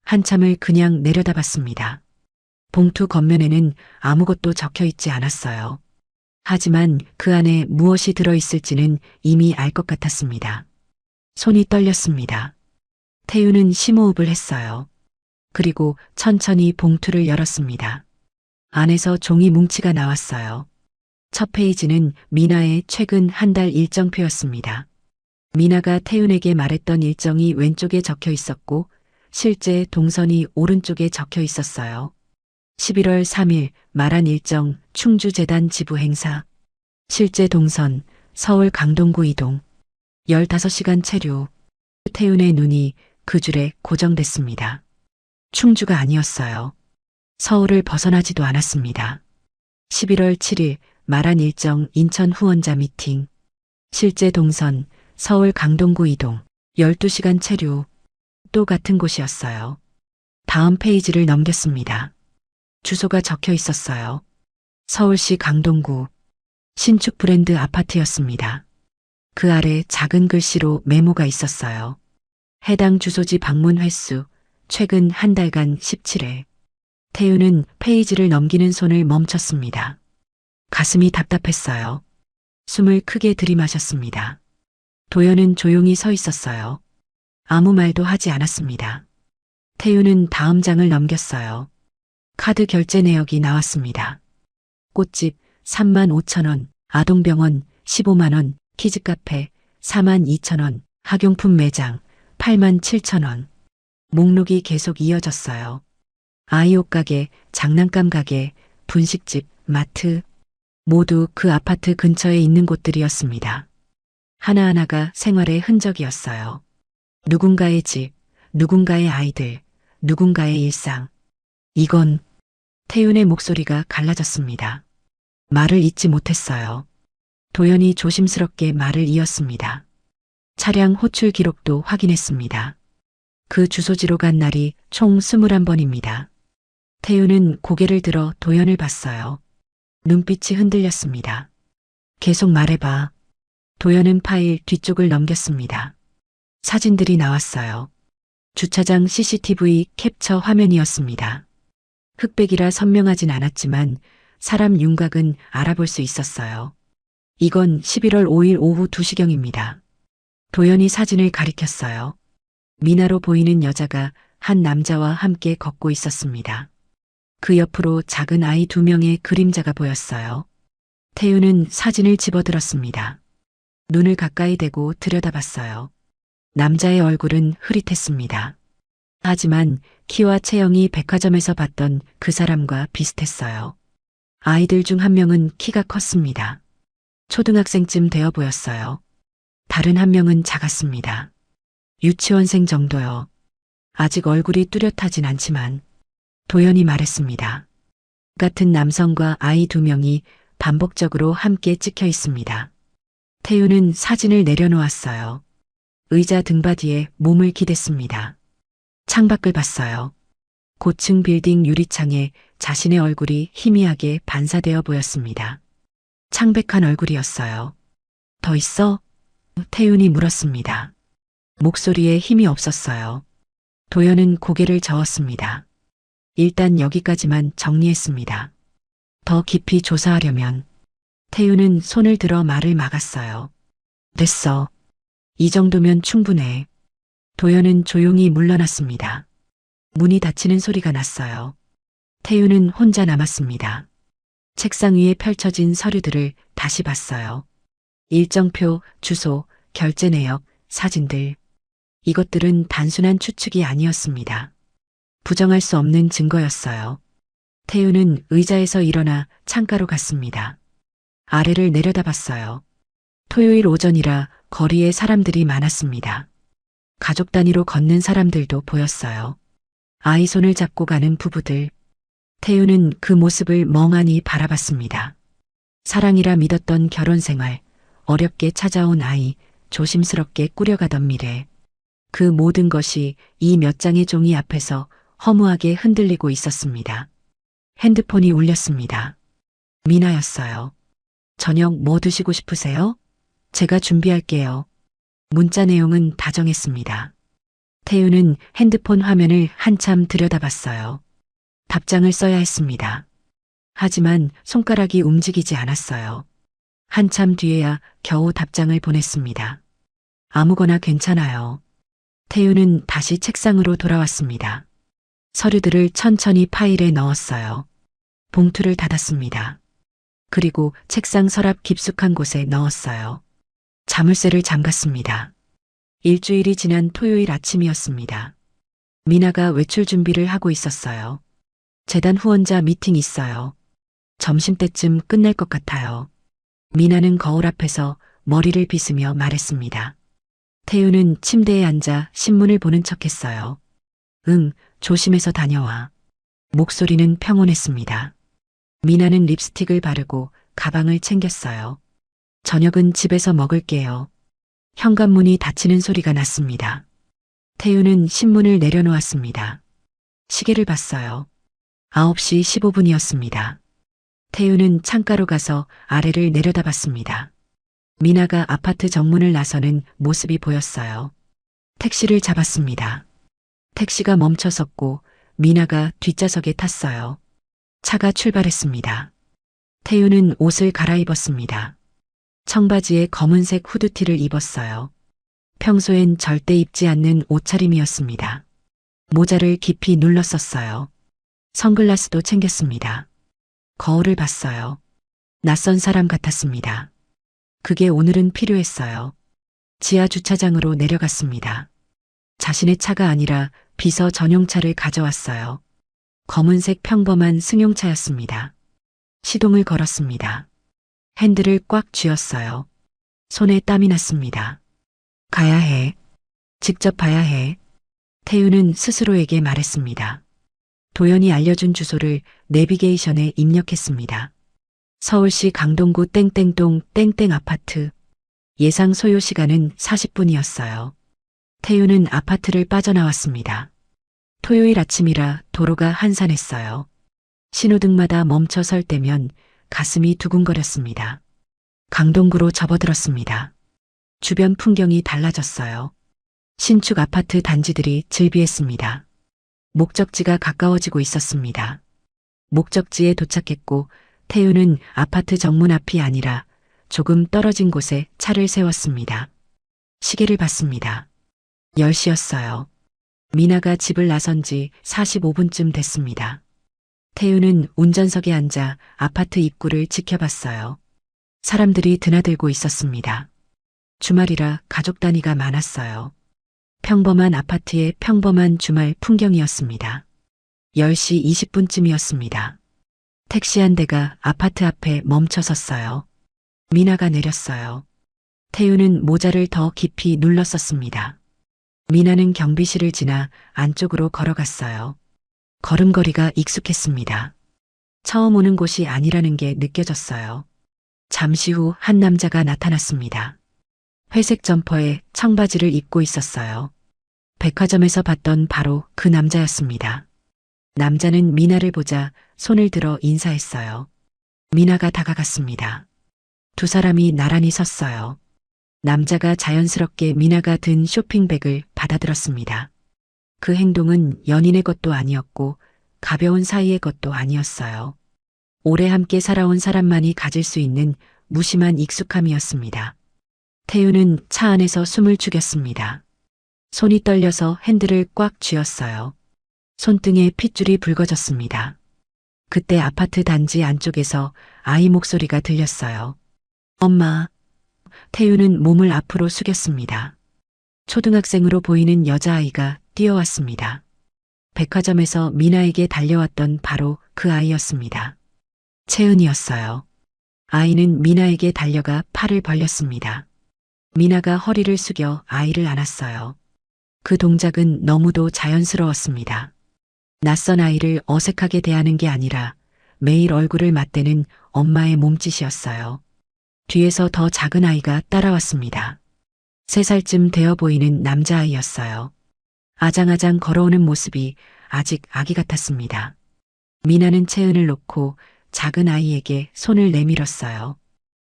한참을 그냥 내려다봤습니다. 봉투 겉면에는 아무것도 적혀 있지 않았어요. 하지만 그 안에 무엇이 들어있을지는 이미 알 것 같았습니다. 손이 떨렸습니다. 태윤은 심호흡을 했어요. 그리고 천천히 봉투를 열었습니다. 안에서 종이 뭉치가 나왔어요. 첫 페이지는 미나의 최근 한 달 일정표였습니다. 미나가 태윤에게 말했던 일정이 왼쪽에 적혀 있었고 실제 동선이 오른쪽에 적혀 있었어요. 11월 3일 말한 일정 충주재단 지부 행사. 실제 동선 서울 강동구 이동. 15시간 체류. 태윤의 눈이 그 줄에 고정됐습니다. 충주가 아니었어요. 서울을 벗어나지도 않았습니다. 11월 7일 말한 일정 인천 후원자 미팅. 실제 동선 서울 강동구 이동. 12시간 체류. 또 같은 곳이었어요. 다음 페이지를 넘겼습니다. 주소가 적혀 있었어요. 서울시 강동구. 신축 브랜드 아파트였습니다. 그 아래 작은 글씨로 메모가 있었어요. 해당 주소지 방문 횟수 최근 한 달간 17회. 태윤은 페이지를 넘기는 손을 멈췄습니다. 가슴이 답답했어요. 숨을 크게 들이마셨습니다. 도연은 조용히 서 있었어요. 아무 말도 하지 않았습니다. 태윤은 다음 장을 넘겼어요. 카드 결제 내역이 나왔습니다. 꽃집 35,000원, 아동병원 15만원, 키즈카페 42,000원, 학용품 매장 87,000원. 목록이 계속 이어졌어요. 아이옷 가게, 장난감 가게, 분식집, 마트. 모두 그 아파트 근처에 있는 곳들이었습니다. 하나하나가 생활의 흔적이었어요. 누군가의 집, 누군가의 아이들, 누군가의 일상. 이건 태윤의 목소리가 갈라졌습니다. 말을 잇지 못했어요. 도연이 조심스럽게 말을 이었습니다. 차량 호출 기록도 확인했습니다. 그 주소지로 간 날이 총 21번입니다. 태우는 고개를 들어 도연을 봤어요. 눈빛이 흔들렸습니다. 계속 말해봐. 도연은 파일 뒤쪽을 넘겼습니다. 사진들이 나왔어요. 주차장 CCTV 캡처 화면이었습니다. 흑백이라 선명하진 않았지만 사람 윤곽은 알아볼 수 있었어요. 이건 11월 5일 오후 2시경입니다. 도연이 사진을 가리켰어요. 미나로 보이는 여자가 한 남자와 함께 걷고 있었습니다. 그 옆으로 작은 아이 2명의 그림자가 보였어요. 태우는 사진을 집어들었습니다. 눈을 가까이 대고 들여다봤어요. 남자의 얼굴은 흐릿했습니다. 하지만 키와 체형이 백화점에서 봤던 그 사람과 비슷했어요. 아이들 중 한 명은 키가 컸습니다. 초등학생쯤 되어 보였어요. 다른 한 명은 작았습니다. 유치원생 정도요. 아직 얼굴이 뚜렷하진 않지만 도연이 말했습니다. 같은 남성과 아이 2명이 반복적으로 함께 찍혀 있습니다. 태우는 사진을 내려놓았어요. 의자 등받이에 몸을 기댔습니다. 창밖을 봤어요. 고층 빌딩 유리창에 자신의 얼굴이 희미하게 반사되어 보였습니다. 창백한 얼굴이었어요. 더 있어? 태윤이 물었습니다. 목소리에 힘이 없었어요. 도연은 고개를 저었습니다. 일단 여기까지만 정리했습니다. 더 깊이 조사하려면 태윤은 손을 들어 말을 막았어요. 됐어. 이 정도면 충분해. 도연은 조용히 물러났습니다. 문이 닫히는 소리가 났어요. 태윤은 혼자 남았습니다. 책상 위에 펼쳐진 서류들을 다시 봤어요. 일정표, 주소, 결제 내역, 사진들. 이것들은 단순한 추측이 아니었습니다. 부정할 수 없는 증거였어요. 태윤은 의자에서 일어나 창가로 갔습니다. 아래를 내려다봤어요. 토요일 오전이라 거리에 사람들이 많았습니다. 가족 단위로 걷는 사람들도 보였어요. 아이 손을 잡고 가는 부부들. 태윤은 그 모습을 멍하니 바라봤습니다. 사랑이라 믿었던 결혼 생활, 어렵게 찾아온 아이, 조심스럽게 꾸려가던 미래. 그 모든 것이 이 몇 장의 종이 앞에서 허무하게 흔들리고 있었습니다. 핸드폰이 울렸습니다. 미나였어요. 저녁 뭐 드시고 싶으세요? 제가 준비할게요. 문자 내용은 다정했습니다. 태윤은 핸드폰 화면을 한참 들여다봤어요. 답장을 써야 했습니다. 하지만 손가락이 움직이지 않았어요. 한참 뒤에야 겨우 답장을 보냈습니다. 아무거나 괜찮아요. 태윤은 다시 책상으로 돌아왔습니다. 서류들을 천천히 파일에 넣었어요. 봉투를 닫았습니다. 그리고 책상 서랍 깊숙한 곳에 넣었어요. 자물쇠를 잠갔습니다. 일주일이 지난 토요일 아침이었습니다. 미나가 외출 준비를 하고 있었어요. 재단 후원자 미팅 있어요. 점심때쯤 끝날 것 같아요. 미나는 거울 앞에서 머리를 빗으며 말했습니다. 태윤은 침대에 앉아 신문을 보는 척했어요. 응, 조심해서 다녀와. 목소리는 평온했습니다. 미나는 립스틱을 바르고 가방을 챙겼어요. 저녁은 집에서 먹을게요. 현관문이 닫히는 소리가 났습니다. 태윤은 신문을 내려놓았습니다. 시계를 봤어요. 9시 15분이었습니다. 태윤은 창가로 가서 아래를 내려다봤습니다. 미나가 아파트 정문을 나서는 모습이 보였어요. 택시를 잡았습니다. 택시가 멈춰섰고 미나가 뒷좌석에 탔어요. 차가 출발했습니다. 태윤은 옷을 갈아입었습니다. 청바지에 검은색 후드티를 입었어요. 평소엔 절대 입지 않는 옷차림이었습니다. 모자를 깊이 눌렀었어요. 선글라스도 챙겼습니다. 거울을 봤어요. 낯선 사람 같았습니다. 그게 오늘은 필요했어요. 지하 주차장으로 내려갔습니다. 자신의 차가 아니라 비서 전용차를 가져왔어요. 검은색 평범한 승용차였습니다. 시동을 걸었습니다. 핸들을 꽉 쥐었어요. 손에 땀이 났습니다. 가야 해. 직접 봐야 해. 태윤은 스스로에게 말했습니다. 도연이 알려준 주소를 내비게이션에 입력했습니다. 서울시 강동구 땡땡동 땡땡 아파트. 예상 소요 시간은 40분이었어요. 태우는 아파트를 빠져나왔습니다. 토요일 아침이라 도로가 한산했어요. 신호등마다 멈춰 설 때면 가슴이 두근거렸습니다. 강동구로 접어들었습니다. 주변 풍경이 달라졌어요. 신축 아파트 단지들이 즐비했습니다. 목적지가 가까워지고 있었습니다. 목적지에 도착했고 태우는 아파트 정문 앞이 아니라 조금 떨어진 곳에 차를 세웠습니다. 시계를 봤습니다. 10시였어요. 미나가 집을 나선 지 45분쯤 됐습니다. 태우는 운전석에 앉아 아파트 입구를 지켜봤어요. 사람들이 드나들고 있었습니다. 주말이라 가족 단위가 많았어요. 평범한 아파트의 평범한 주말 풍경이었습니다. 10시 20분쯤이었습니다. 택시 한 대가 아파트 앞에 멈춰 섰어요. 미나가 내렸어요. 태우는 모자를 더 깊이 눌렀었습니다. 미나는 경비실을 지나 안쪽으로 걸어갔어요. 걸음걸이가 익숙했습니다. 처음 오는 곳이 아니라는 게 느껴졌어요. 잠시 후 한 남자가 나타났습니다. 회색 점퍼에 청바지를 입고 있었어요. 백화점에서 봤던 바로 그 남자였습니다. 남자는 미나를 보자 손을 들어 인사했어요. 미나가 다가갔습니다. 두 사람이 나란히 섰어요. 남자가 자연스럽게 미나가 든 쇼핑백을 받아들었습니다. 그 행동은 연인의 것도 아니었고 가벼운 사이의 것도 아니었어요. 오래 함께 살아온 사람만이 가질 수 있는 무심한 익숙함이었습니다. 태우는 차 안에서 숨을 죽였습니다. 손이 떨려서 핸들을 꽉 쥐었어요. 손등에 핏줄이 붉어졌습니다. 그때 아파트 단지 안쪽에서 아이 목소리가 들렸어요. 엄마. 태우는 몸을 앞으로 숙였습니다. 초등학생으로 보이는 여자아이가 뛰어왔습니다. 백화점에서 미나에게 달려왔던 바로 그 아이였습니다. 채은이었어요. 아이는 미나에게 달려가 팔을 벌렸습니다. 미나가 허리를 숙여 아이를 안았어요. 그 동작은 너무도 자연스러웠습니다. 낯선 아이를 어색하게 대하는 게 아니라 매일 얼굴을 맞대는 엄마의 몸짓이었어요. 뒤에서 더 작은 아이가 따라왔습니다. 3살쯤 되어 보이는 남자아이였어요. 아장아장 걸어오는 모습이 아직 아기 같았습니다. 미나는 채은을 놓고 작은 아이에게 손을 내밀었어요.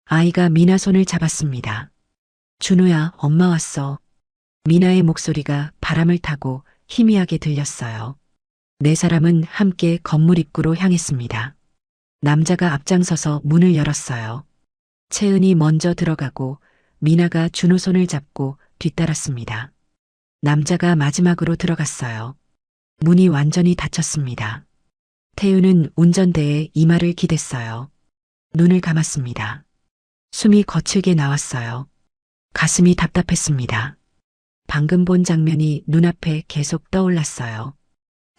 아이가 미나 손을 잡았습니다. 준우야, 엄마 왔어. 미나의 목소리가 바람을 타고 희미하게 들렸어요. 4사람은 함께 건물 입구로 향했습니다. 남자가 앞장서서 문을 열었어요. 채은이 먼저 들어가고 미나가 준우 손을 잡고 뒤따랐습니다. 남자가 마지막으로 들어갔어요. 문이 완전히 닫혔습니다. 태우는 운전대에 이마를 기댔어요. 눈을 감았습니다. 숨이 거칠게 나왔어요. 가슴이 답답했습니다. 방금 본 장면이 눈앞에 계속 떠올랐어요.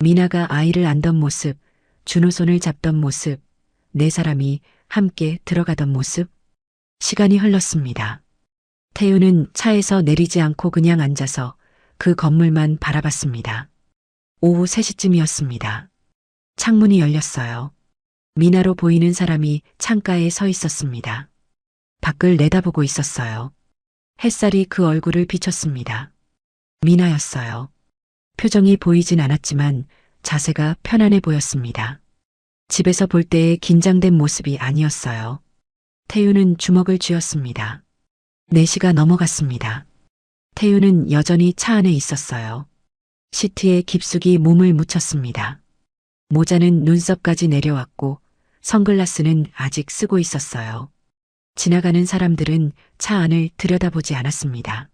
미나가 아이를 안던 모습, 준우 손을 잡던 모습, 4사람이 함께 들어가던 모습. 시간이 흘렀습니다. 태우는 차에서 내리지 않고 그냥 앉아서 그 건물만 바라봤습니다. 오후 3시쯤이었습니다. 창문이 열렸어요. 미나로 보이는 사람이 창가에 서 있었습니다. 밖을 내다보고 있었어요. 햇살이 그 얼굴을 비췄습니다. 미나였어요. 표정이 보이진 않았지만 자세가 편안해 보였습니다. 집에서 볼 때의 긴장된 모습이 아니었어요. 태우는 주먹을 쥐었습니다. 4시가 넘어갔습니다. 태우는 여전히 차 안에 있었어요. 시트에 깊숙이 몸을 묻혔습니다. 모자는 눈썹까지 내려왔고 선글라스는 아직 쓰고 있었어요. 지나가는 사람들은 차 안을 들여다보지 않았습니다.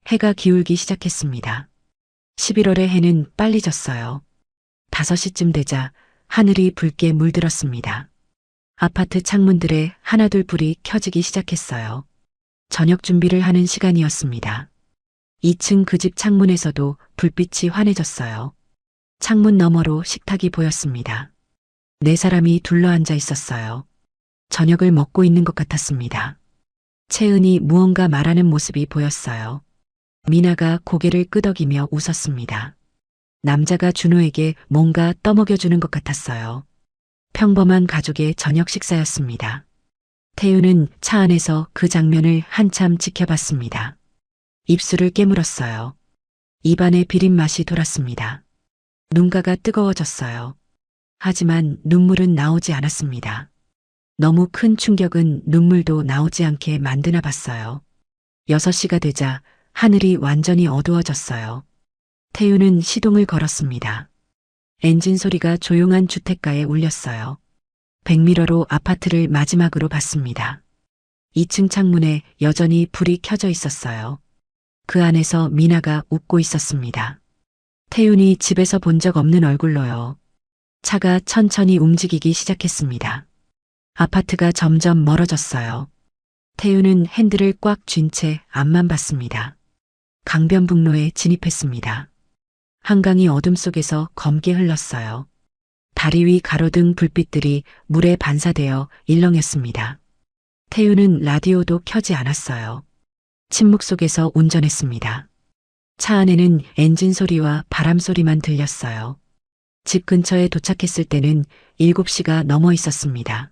해가 기울기 시작했습니다. 11월의 해는 빨리 졌어요. 5시쯤 되자 하늘이 붉게 물들었습니다. 아파트 창문들에 하나둘 불이 켜지기 시작했어요. 저녁 준비를 하는 시간이었습니다. 2층 그 집 창문에서도 불빛이 환해졌어요. 창문 너머로 식탁이 보였습니다. 4사람이 둘러앉아 있었어요. 저녁을 먹고 있는 것 같았습니다. 채은이 무언가 말하는 모습이 보였어요. 미나가 고개를 끄덕이며 웃었습니다. 남자가 준호에게 뭔가 떠먹여주는 것 같았어요. 평범한 가족의 저녁 식사였습니다. 태우는 차 안에서 그 장면을 한참 지켜봤습니다. 입술을 깨물었어요. 입안에 비린 맛이 돌았습니다. 눈가가 뜨거워졌어요. 하지만 눈물은 나오지 않았습니다. 너무 큰 충격은 눈물도 나오지 않게 만드나 봤어요. 6시가 되자 하늘이 완전히 어두워졌어요. 태우는 시동을 걸었습니다. 엔진 소리가 조용한 주택가에 울렸어요. 백미러로 아파트를 마지막으로 봤습니다. 2층 창문에 여전히 불이 켜져 있었어요. 그 안에서 미나가 웃고 있었습니다. 태윤이 집에서 본 적 없는 얼굴로요. 차가 천천히 움직이기 시작했습니다. 아파트가 점점 멀어졌어요. 태윤은 핸들을 꽉 쥔 채 앞만 봤습니다. 강변북로에 진입했습니다. 한강이 어둠 속에서 검게 흘렀어요. 다리 위 가로등 불빛들이 물에 반사되어 일렁였습니다. 태윤은 라디오도 켜지 않았어요. 침묵 속에서 운전했습니다. 차 안에는 엔진 소리와 바람 소리만 들렸어요. 집 근처에 도착했을 때는 7시가 넘어 있었습니다.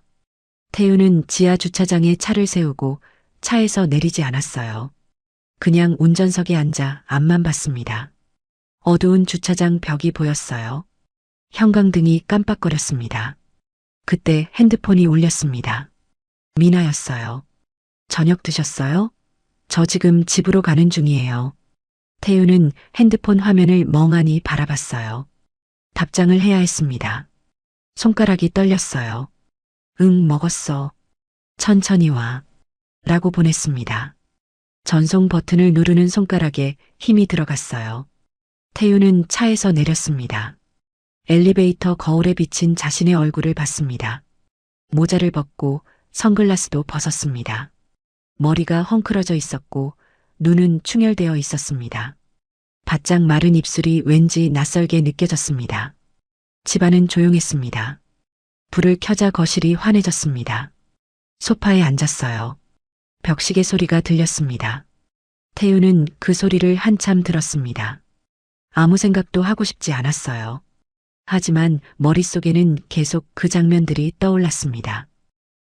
태윤은 지하 주차장에 차를 세우고 차에서 내리지 않았어요. 그냥 운전석에 앉아 앞만 봤습니다. 어두운 주차장 벽이 보였어요. 형광등이 깜빡거렸습니다. 그때 핸드폰이 울렸습니다. 미나였어요. 저녁 드셨어요? 저 지금 집으로 가는 중이에요. 태윤은 핸드폰 화면을 멍하니 바라봤어요. 답장을 해야 했습니다. 손가락이 떨렸어요. 응, 먹었어. 천천히 와. 라고 보냈습니다. 전송 버튼을 누르는 손가락에 힘이 들어갔어요. 태윤은 차에서 내렸습니다. 엘리베이터 거울에 비친 자신의 얼굴을 봤습니다. 모자를 벗고 선글라스도 벗었습니다. 머리가 헝클어져 있었고 눈은 충혈되어 있었습니다. 바짝 마른 입술이 왠지 낯설게 느껴졌습니다. 집안은 조용했습니다. 불을 켜자 거실이 환해졌습니다. 소파에 앉았어요. 벽시계 소리가 들렸습니다. 태윤은 그 소리를 한참 들었습니다. 아무 생각도 하고 싶지 않았어요. 하지만 머릿속에는 계속 그 장면들이 떠올랐습니다.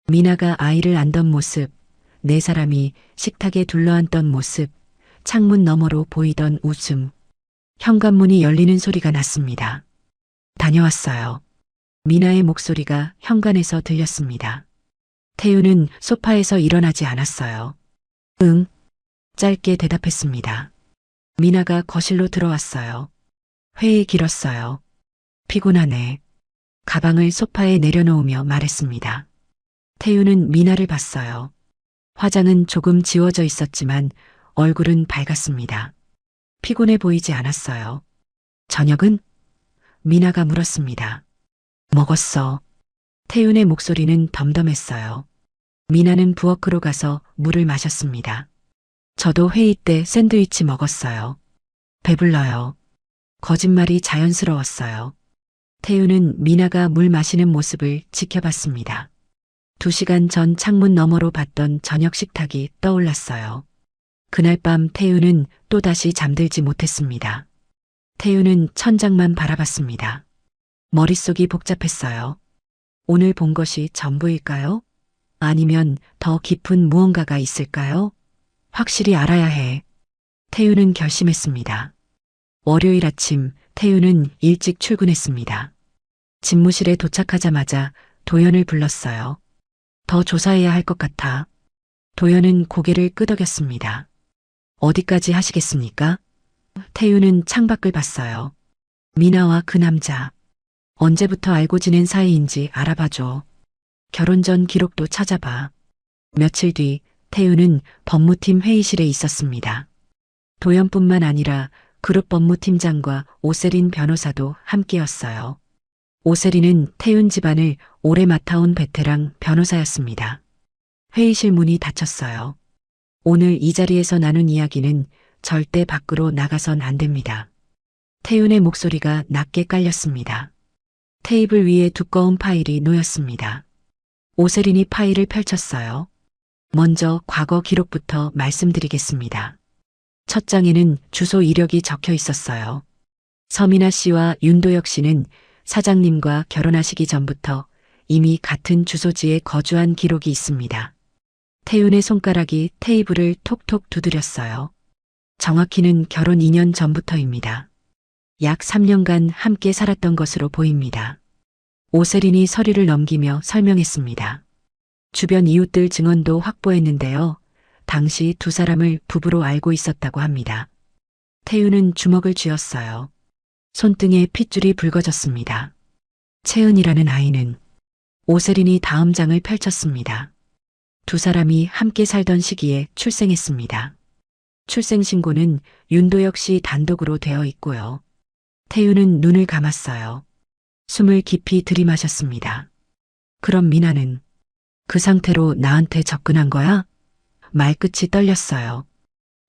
미나가 아이를 안던 모습, 네 사람이 식탁에 둘러앉던 모습, 창문 너머로 보이던 웃음, 현관문이 열리는 소리가 났습니다. 다녀왔어요. 미나의 목소리가 현관에서 들렸습니다. 태윤은 소파에서 일어나지 않았어요. 응, 짧게 대답했습니다. 미나가 거실로 들어왔어요. 회의 길었어요. 피곤하네. 가방을 소파에 내려놓으며 말했습니다. 태윤은 미나를 봤어요. 화장은 조금 지워져 있었지만 얼굴은 밝았습니다. 피곤해 보이지 않았어요. 저녁은? 미나가 물었습니다. 먹었어. 태윤의 목소리는 덤덤했어요. 미나는 부엌으로 가서 물을 마셨습니다. 저도 회의 때 샌드위치 먹었어요. 배불러요. 거짓말이 자연스러웠어요. 태윤은 미나가 물 마시는 모습을 지켜봤습니다. 2시간 전 창문 너머로 봤던 저녁 식탁이 떠올랐어요. 그날 밤 태윤은 또다시 잠들지 못했습니다. 태윤은 천장만 바라봤습니다. 머릿속이 복잡했어요. 오늘 본 것이 전부일까요? 아니면 더 깊은 무언가가 있을까요? 확실히 알아야 해. 태윤은 결심했습니다. 월요일 아침 태윤은 일찍 출근했습니다. 집무실에 도착하자마자 도연을 불렀어요. 더 조사해야 할 것 같아. 도연은 고개를 끄덕였습니다. 어디까지 하시겠습니까? 태윤은 창밖을 봤어요. 미나와 그 남자. 언제부터 알고 지낸 사이인지 알아봐줘. 결혼 전 기록도 찾아봐. 며칠 뒤 태윤은 법무팀 회의실에 있었습니다. 도연뿐만 아니라 그룹 법무팀장과 오세린 변호사도 함께였어요. 오세린은 태윤 집안을 오래 맡아온 베테랑 변호사였습니다. 회의실 문이 닫혔어요. 오늘 이 자리에서 나눈 이야기는 절대 밖으로 나가선 안 됩니다. 태윤의 목소리가 낮게 깔렸습니다. 테이블 위에 두꺼운 파일이 놓였습니다. 오세린이 파일을 펼쳤어요. 먼저 과거 기록부터 말씀드리겠습니다. 첫 장에는 주소 이력이 적혀 있었어요. 서민아 씨와 윤도혁 씨는 사장님과 결혼하시기 전부터 이미 같은 주소지에 거주한 기록이 있습니다. 태윤의 손가락이 테이블을 톡톡 두드렸어요. 정확히는 결혼 2년 전부터입니다. 약 3년간 함께 살았던 것으로 보입니다. 오세린이 서류를 넘기며 설명했습니다. 주변 이웃들 증언도 확보했는데요. 당시 두 사람을 부부로 알고 있었다고 합니다. 태윤은 주먹을 쥐었어요. 손등에 핏줄이 붉어졌습니다. 채은이라는 아이는 오세린이 다음 장을 펼쳤습니다. 두 사람이 함께 살던 시기에 출생했습니다. 출생신고는 윤도혁 씨 단독으로 되어 있고요. 태윤은 눈을 감았어요. 숨을 깊이 들이마셨습니다. 그럼 미나는 그 상태로 나한테 접근한 거야? 말끝이 떨렸어요.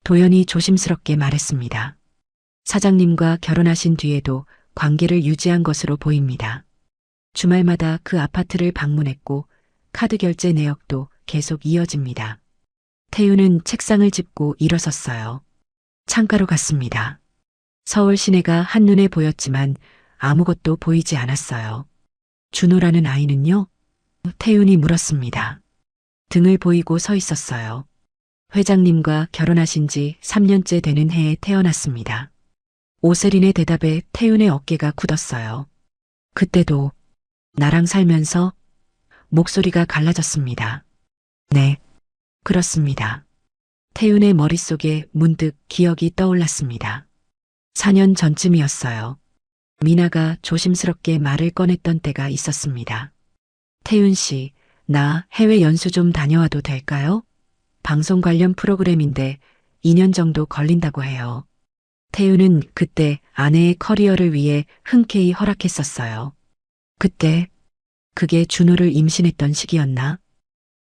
도연이 조심스럽게 말했습니다. 사장님과 결혼하신 뒤에도 관계를 유지한 것으로 보입니다. 주말마다 그 아파트를 방문했고 카드 결제 내역도 계속 이어집니다. 태윤은 책상을 짚고 일어섰어요. 창가로 갔습니다. 서울 시내가 한눈에 보였지만 아무것도 보이지 않았어요. 준호라는 아이는요? 태윤이 물었습니다. 등을 보이고 서 있었어요. 회장님과 결혼하신 지 3년째 되는 해에 태어났습니다. 오세린의 대답에 태윤의 어깨가 굳었어요. 그때도 나랑 살면서 목소리가 갈라졌습니다. 네, 그렇습니다. 태윤의 머릿속에 문득 기억이 떠올랐습니다. 4년 전쯤이었어요. 미나가 조심스럽게 말을 꺼냈던 때가 있었습니다. 태윤 씨, 나 해외 연수 좀 다녀와도 될까요? 방송 관련 프로그램인데 2년 정도 걸린다고 해요. 태윤은 그때 아내의 커리어를 위해 흔쾌히 허락했었어요. 그때 그게 준호를 임신했던 시기였나?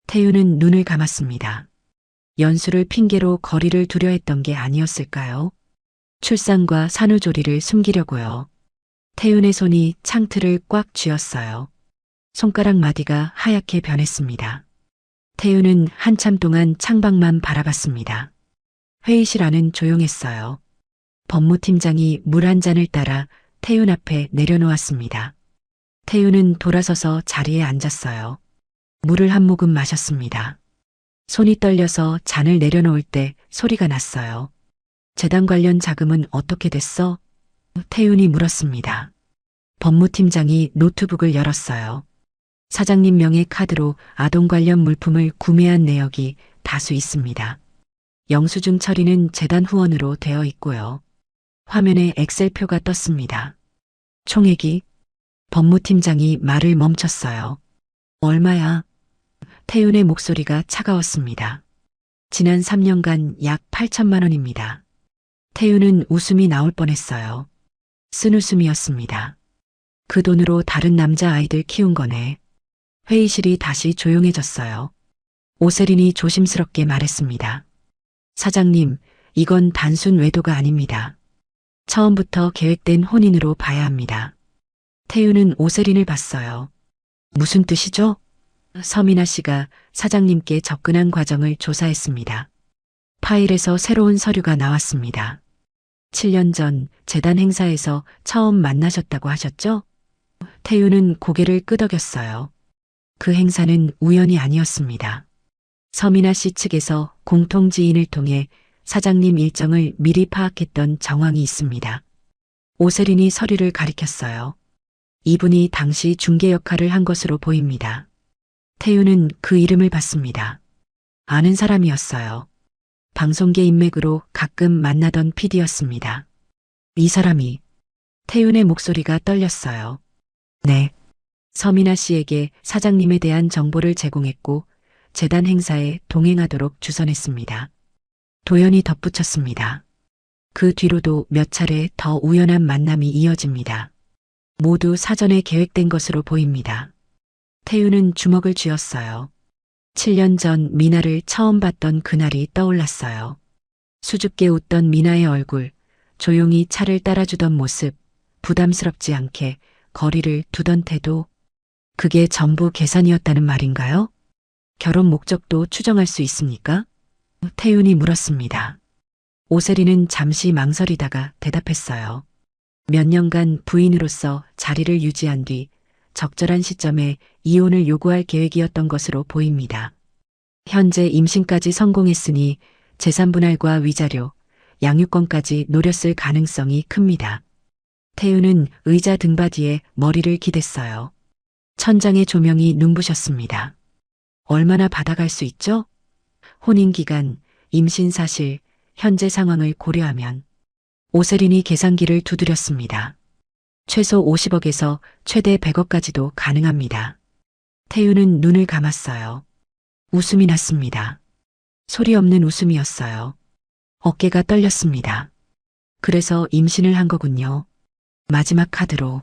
태윤은 눈을 감았습니다. 연수를 핑계로 거리를 두려 했던 게 아니었을까요? 출산과 산후조리를 숨기려고요. 태윤의 손이 창틀을 꽉 쥐었어요. 손가락 마디가 하얗게 변했습니다. 태윤은 한참 동안 창밖만 바라봤습니다. 회의실 안은 조용했어요. 법무팀장이 물 한 잔을 따라 태윤 앞에 내려놓았습니다. 태윤은 돌아서서 자리에 앉았어요. 물을 한 모금 마셨습니다. 손이 떨려서 잔을 내려놓을 때 소리가 났어요. 재단 관련 자금은 어떻게 됐어? 태윤이 물었습니다. 법무팀장이 노트북을 열었어요. 사장님 명의 카드로 아동 관련 물품을 구매한 내역이 다수 있습니다. 영수증 처리는 재단 후원으로 되어 있고요. 화면에 엑셀표가 떴습니다. 총액이? 법무팀장이 말을 멈췄어요. 얼마야? 태윤의 목소리가 차가웠습니다. 지난 3년간 약 8천만 원입니다. 태윤은 웃음이 나올 뻔했어요. 쓴웃음이었습니다. 그 돈으로 다른 남자아이들 키운 거네. 회의실이 다시 조용해졌어요. 오세린이 조심스럽게 말했습니다. 사장님, 이건 단순 외도가 아닙니다. 처음부터 계획된 혼인으로 봐야 합니다. 태윤은 오세린을 봤어요. 무슨 뜻이죠? 서민아 씨가 사장님께 접근한 과정을 조사했습니다. 파일에서 새로운 서류가 나왔습니다. 7년 전 재단 행사에서 처음 만나셨다고 하셨죠? 태윤은 고개를 끄덕였어요. 그 행사는 우연이 아니었습니다. 서민아 씨 측에서 공통 지인을 통해 사장님 일정을 미리 파악했던 정황이 있습니다. 오세린이 서류를 가리켰어요. 이분이 당시 중개 역할을 한 것으로 보입니다. 태윤은 그 이름을 봤습니다. 아는 사람이었어요. 방송계 인맥으로 가끔 만나던 PD였습니다. 이 사람이 태윤의 목소리가 떨렸어요. 네. 서민아 씨에게 사장님에 대한 정보를 제공했고 재단 행사에 동행하도록 주선했습니다. 도연이 덧붙였습니다. 그 뒤로도 몇 차례 더 우연한 만남이 이어집니다. 모두 사전에 계획된 것으로 보입니다. 태윤은 주먹을 쥐었어요. 7년 전 미나를 처음 봤던 그날이 떠올랐어요. 수줍게 웃던 미나의 얼굴, 조용히 차를 따라주던 모습, 부담스럽지 않게 거리를 두던 태도. 그게 전부 계산이었다는 말인가요? 결혼 목적도 추정할 수 있습니까? 태윤이 물었습니다. 오세린은 잠시 망설이다가 대답했어요. 몇 년간 부인으로서 자리를 유지한 뒤 적절한 시점에 이혼을 요구할 계획이었던 것으로 보입니다. 현재 임신까지 성공했으니 재산 분할과 위자료, 양육권까지 노렸을 가능성이 큽니다. 태우는 의자 등받이에 머리를 기댔어요. 천장의 조명이 눈부셨습니다. 얼마나 받아갈 수 있죠? 혼인기간, 임신 사실, 현재 상황을 고려하면 오세린이 계산기를 두드렸습니다. 최소 50억에서 최대 100억까지도 가능합니다. 태우는 눈을 감았어요. 웃음이 났습니다. 소리 없는 웃음이었어요. 어깨가 떨렸습니다. 그래서 임신을 한 거군요. 마지막 카드로.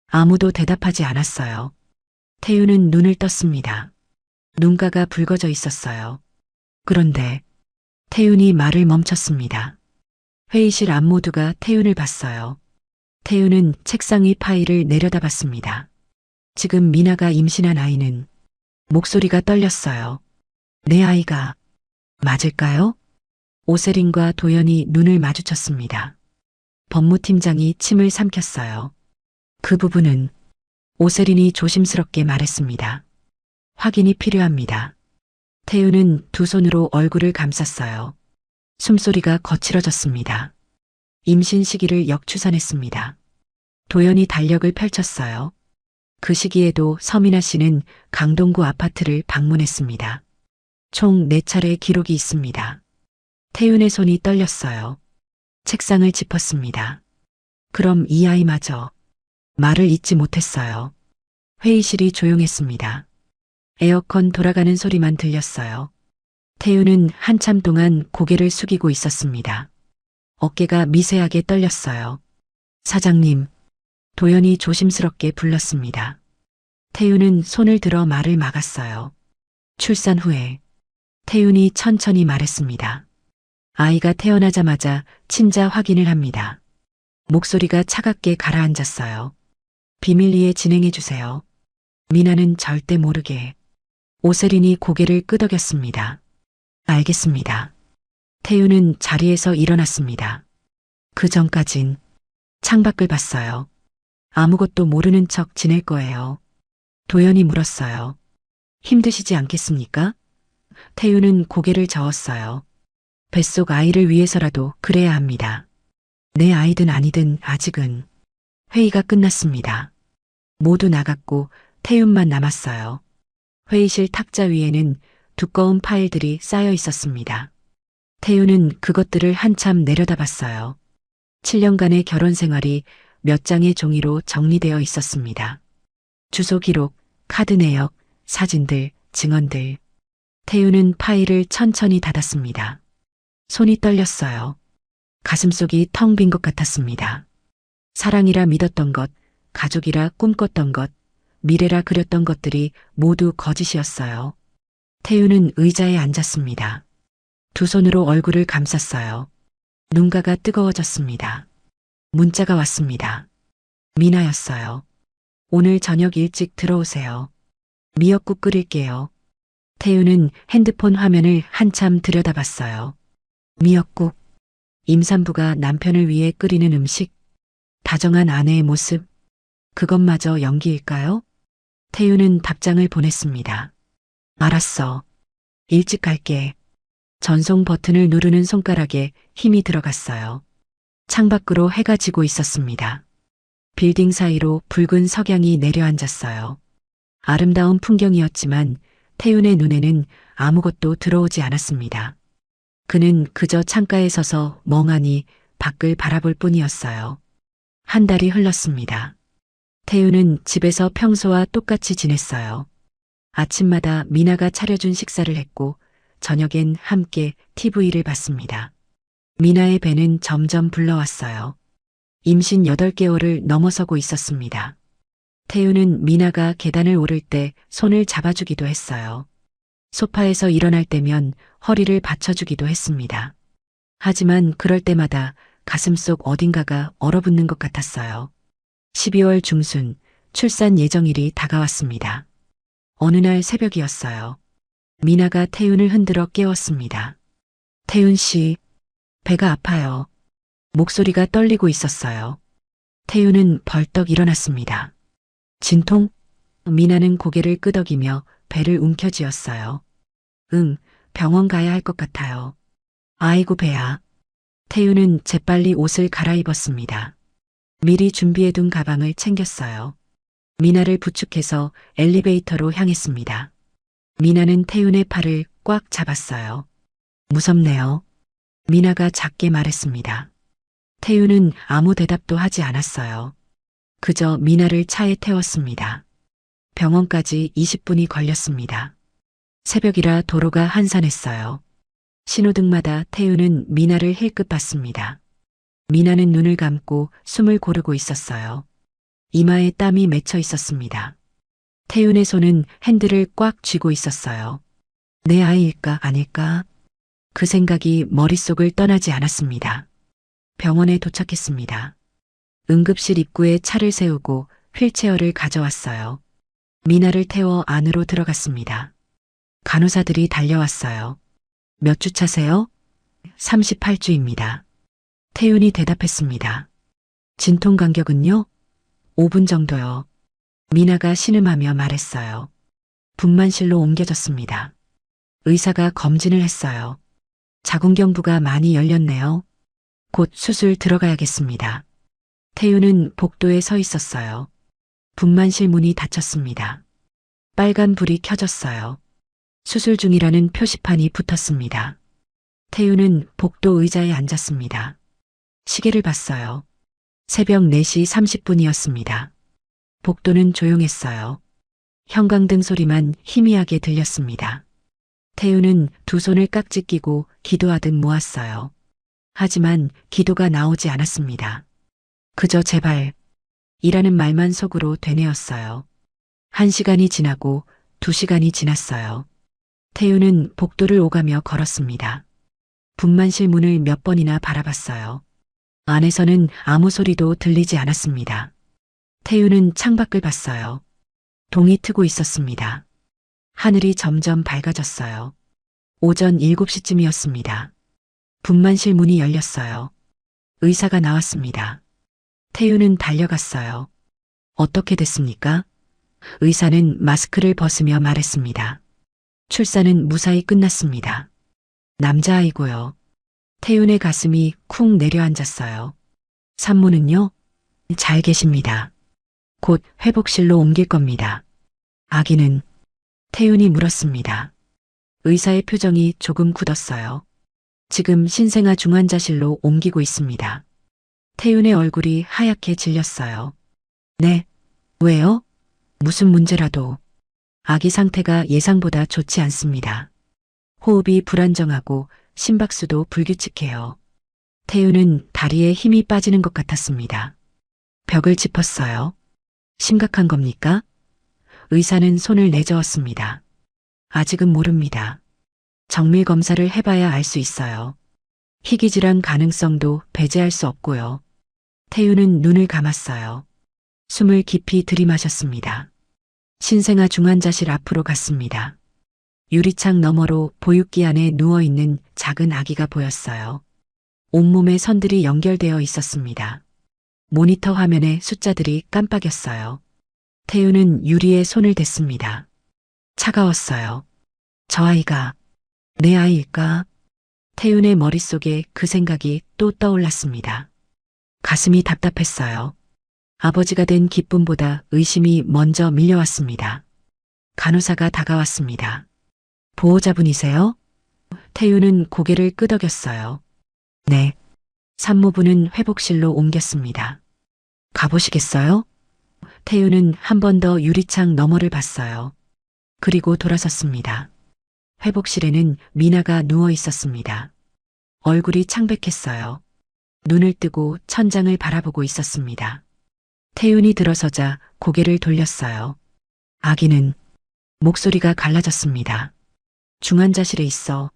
아무도 대답하지 않았어요. 태우는 눈을 떴습니다. 눈가가 붉어져 있었어요. 그런데 태윤이 말을 멈췄습니다. 회의실 안 모두가 태윤을 봤어요. 태윤은 책상 위 파일을 내려다봤습니다. 지금 미나가 임신한 아이는 목소리가 떨렸어요. 내 아이가 맞을까요? 오세린과 도연이 눈을 마주쳤습니다. 법무팀장이 침을 삼켰어요. 그 부분은 오세린이 조심스럽게 말했습니다. 확인이 필요합니다. 태윤은 두 손으로 얼굴을 감쌌어요. 숨소리가 거칠어졌습니다. 임신 시기를 역추산했습니다. 도연이 달력을 펼쳤어요. 그 시기에도 서민아 씨는 강동구 아파트를 방문했습니다. 총 4차례 기록이 있습니다. 태윤의 손이 떨렸어요. 책상을 짚었습니다. 그럼 이 아이마저 말을 잇지 못했어요. 회의실이 조용했습니다. 에어컨 돌아가는 소리만 들렸어요. 태윤은 한참 동안 고개를 숙이고 있었습니다. 어깨가 미세하게 떨렸어요. 사장님, 도연이 조심스럽게 불렀습니다. 태윤은 손을 들어 말을 막았어요. 출산 후에 태윤이 천천히 말했습니다. 아이가 태어나자마자 친자 확인을 합니다. 목소리가 차갑게 가라앉았어요. 비밀리에 진행해 주세요. 미나는 절대 모르게. 오세린이 고개를 끄덕였습니다. 알겠습니다. 태윤은 자리에서 일어났습니다. 그 전까진 창밖을 봤어요. 아무것도 모르는 척 지낼 거예요. 도연이 물었어요. 힘드시지 않겠습니까? 태윤은 고개를 저었어요. 뱃속 아이를 위해서라도 그래야 합니다. 내 아이든 아니든 아직은. 회의가 끝났습니다. 모두 나갔고 태윤만 남았어요. 회의실 탁자 위에는 두꺼운 파일들이 쌓여 있었습니다. 태윤은 그것들을 한참 내려다봤어요. 7년간의 결혼 생활이 몇 장의 종이로 정리되어 있었습니다. 주소 기록, 카드 내역, 사진들, 증언들. 태윤은 파일을 천천히 닫았습니다. 손이 떨렸어요. 가슴속이 텅 빈 것 같았습니다. 사랑이라 믿었던 것, 가족이라 꿈꿨던 것, 미래라 그렸던 것들이 모두 거짓이었어요. 태윤은 의자에 앉았습니다. 두 손으로 얼굴을 감쌌어요. 눈가가 뜨거워졌습니다. 문자가 왔습니다. 미나였어요. 오늘 저녁 일찍 들어오세요. 미역국 끓일게요. 태윤은 핸드폰 화면을 한참 들여다봤어요. 미역국. 임산부가 남편을 위해 끓이는 음식. 다정한 아내의 모습. 그것마저 연기일까요? 태윤은 답장을 보냈습니다. 알았어. 일찍 갈게. 전송 버튼을 누르는 손가락에 힘이 들어갔어요. 창밖으로 해가 지고 있었습니다. 빌딩 사이로 붉은 석양이 내려앉았어요. 아름다운 풍경이었지만 태윤의 눈에는 아무것도 들어오지 않았습니다. 그는 그저 창가에 서서 멍하니 밖을 바라볼 뿐이었어요. 한 달이 흘렀습니다. 태윤은 집에서 평소와 똑같이 지냈어요. 아침마다 미나가 차려준 식사를 했고 저녁엔 함께 TV를 봤습니다. 미나의 배는 점점 불러왔어요. 임신 8개월을 넘어서고 있었습니다. 태윤은 미나가 계단을 오를 때 손을 잡아주기도 했어요. 소파에서 일어날 때면 허리를 받쳐주기도 했습니다. 하지만 그럴 때마다 가슴속 어딘가가 얼어붙는 것 같았어요. 12월 중순 출산 예정일이 다가왔습니다. 어느 날 새벽이었어요. 미나가 태윤을 흔들어 깨웠습니다. 태윤 씨, 배가 아파요. 목소리가 떨리고 있었어요. 태윤은 벌떡 일어났습니다. 진통? 미나는 고개를 끄덕이며 배를 움켜쥐었어요. 응, 병원 가야 할 것 같아요. 아이고 배야. 태우는 재빨리 옷을 갈아입었습니다. 미리 준비해둔 가방을 챙겼어요. 미나를 부축해서 엘리베이터로 향했습니다. 미나는 태윤의 팔을 꽉 잡았어요. 무섭네요. 미나가 작게 말했습니다. 태윤은 아무 대답도 하지 않았어요. 그저 미나를 차에 태웠습니다. 병원까지 20분이 걸렸습니다. 새벽이라 도로가 한산했어요. 신호등마다 태윤은 미나를 힐끗 봤습니다. 미나는 눈을 감고 숨을 고르고 있었어요. 이마에 땀이 맺혀 있었습니다. 태윤의 손은 핸들을 꽉 쥐고 있었어요. 내 아이일까 아닐까? 그 생각이 머릿속을 떠나지 않았습니다. 병원에 도착했습니다. 응급실 입구에 차를 세우고 휠체어를 가져왔어요. 미나를 태워 안으로 들어갔습니다. 간호사들이 달려왔어요. 몇 주 차세요? 38주입니다. 태윤이 대답했습니다. 진통 간격은요? 5분 정도요. 미나가 신음하며 말했어요. 분만실로 옮겨졌습니다. 의사가 검진을 했어요. 자궁경부가 많이 열렸네요. 곧 수술 들어가야겠습니다. 태윤은 복도에 서 있었어요. 분만실 문이 닫혔습니다. 빨간 불이 켜졌어요. 수술 중이라는 표시판이 붙었습니다. 태윤은 복도 의자에 앉았습니다. 시계를 봤어요. 새벽 4시 30분이었습니다. 복도는 조용했어요. 형광등 소리만 희미하게 들렸습니다. 태윤은 두 손을 깍지 끼고 기도하듯 모았어요. 하지만 기도가 나오지 않았습니다. 그저 제발 이라는 말만 속으로 되뇌었어요. 1시간이 지나고 2시간이 지났어요. 태윤은 복도를 오가며 걸었습니다. 분만실 문을 몇 번이나 바라봤어요. 안에서는 아무 소리도 들리지 않았습니다. 태윤은 창밖을 봤어요. 동이 트고 있었습니다. 하늘이 점점 밝아졌어요. 오전 7시쯤이었습니다. 분만실 문이 열렸어요. 의사가 나왔습니다. 태윤은 달려갔어요. 어떻게 됐습니까? 의사는 마스크를 벗으며 말했습니다. 출산은 무사히 끝났습니다. 남자아이고요. 태윤의 가슴이 쿵 내려앉았어요. 산모는요? 잘 계십니다. 곧 회복실로 옮길 겁니다. 아기는? 태윤이 물었습니다. 의사의 표정이 조금 굳었어요. 지금 신생아 중환자실로 옮기고 있습니다. 태윤의 얼굴이 하얗게 질렸어요. 네. 왜요? 무슨 문제라도. 아기 상태가 예상보다 좋지 않습니다. 호흡이 불안정하고 심박수도 불규칙해요. 태윤은 다리에 힘이 빠지는 것 같았습니다. 벽을 짚었어요. 심각한 겁니까? 의사는 손을 내저었습니다. 아직은 모릅니다. 정밀 검사를 해봐야 알 수 있어요. 희귀질환 가능성도 배제할 수 없고요. 태윤은 눈을 감았어요. 숨을 깊이 들이마셨습니다. 신생아 중환자실 앞으로 갔습니다. 유리창 너머로 보육기 안에 누워있는 작은 아기가 보였어요. 온몸에 선들이 연결되어 있었습니다. 모니터 화면에 숫자들이 깜빡였어요. 태윤은 유리에 손을 댔습니다. 차가웠어요. 저 아이가 내 아이일까? 태윤의 머릿속에 그 생각이 또 떠올랐습니다. 가슴이 답답했어요. 아버지가 된 기쁨보다 의심이 먼저 밀려왔습니다. 간호사가 다가왔습니다. 보호자분이세요? 태윤은 고개를 끄덕였어요. 네. 산모분은 회복실로 옮겼습니다. 가보시겠어요? 태윤은 한 번 더 유리창 너머를 봤어요. 그리고 돌아섰습니다. 회복실에는 미나가 누워 있었습니다. 얼굴이 창백했어요. 눈을 뜨고 천장을 바라보고 있었습니다. 태윤이 들어서자 고개를 돌렸어요. 아기는 목소리가 갈라졌습니다. 중환자실에 있어.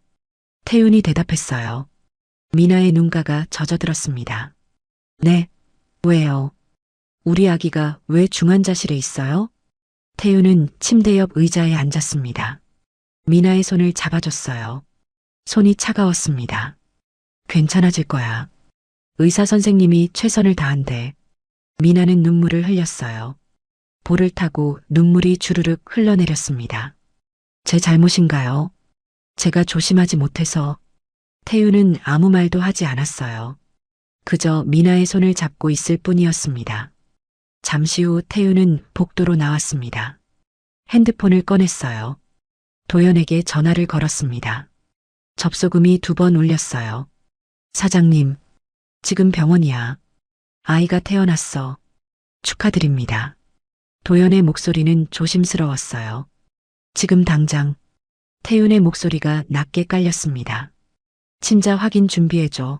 태윤이 대답했어요. 미나의 눈가가 젖어들었습니다. 네, 왜요? 우리 아기가 왜 중환자실에 있어요? 태윤은 침대 옆 의자에 앉았습니다. 미나의 손을 잡아줬어요. 손이 차가웠습니다. 괜찮아질 거야. 의사 선생님이 최선을 다한대. 미나는 눈물을 흘렸어요. 볼을 타고 눈물이 주르륵 흘러내렸습니다. 제 잘못인가요? 제가 조심하지 못해서. 태우는 아무 말도 하지 않았어요. 그저 미나의 손을 잡고 있을 뿐이었습니다. 잠시 후 태우는 복도로 나왔습니다. 핸드폰을 꺼냈어요. 도연에게 전화를 걸었습니다. 접속음이 2번 울렸어요. 사장님, 지금 병원이야. 아이가 태어났어. 축하드립니다. 도연의 목소리는 조심스러웠어요. 지금 당장. 태윤의 목소리가 낮게 깔렸습니다. 친자 확인 준비해줘.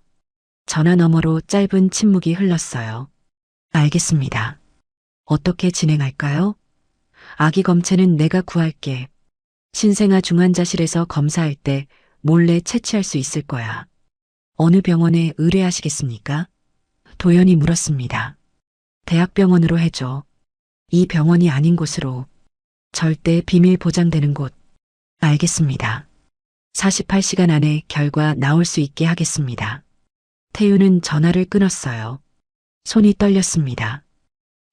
전화 너머로 짧은 침묵이 흘렀어요. 알겠습니다. 어떻게 진행할까요? 아기 검체는 내가 구할게. 신생아 중환자실에서 검사할 때 몰래 채취할 수 있을 거야. 어느 병원에 의뢰하시겠습니까? 도연이 물었습니다. 대학병원으로 해줘. 이 병원이 아닌 곳으로. 절대 비밀 보장되는 곳. 알겠습니다. 48시간 안에 결과 나올 수 있게 하겠습니다. 태유는 전화를 끊었어요. 손이 떨렸습니다.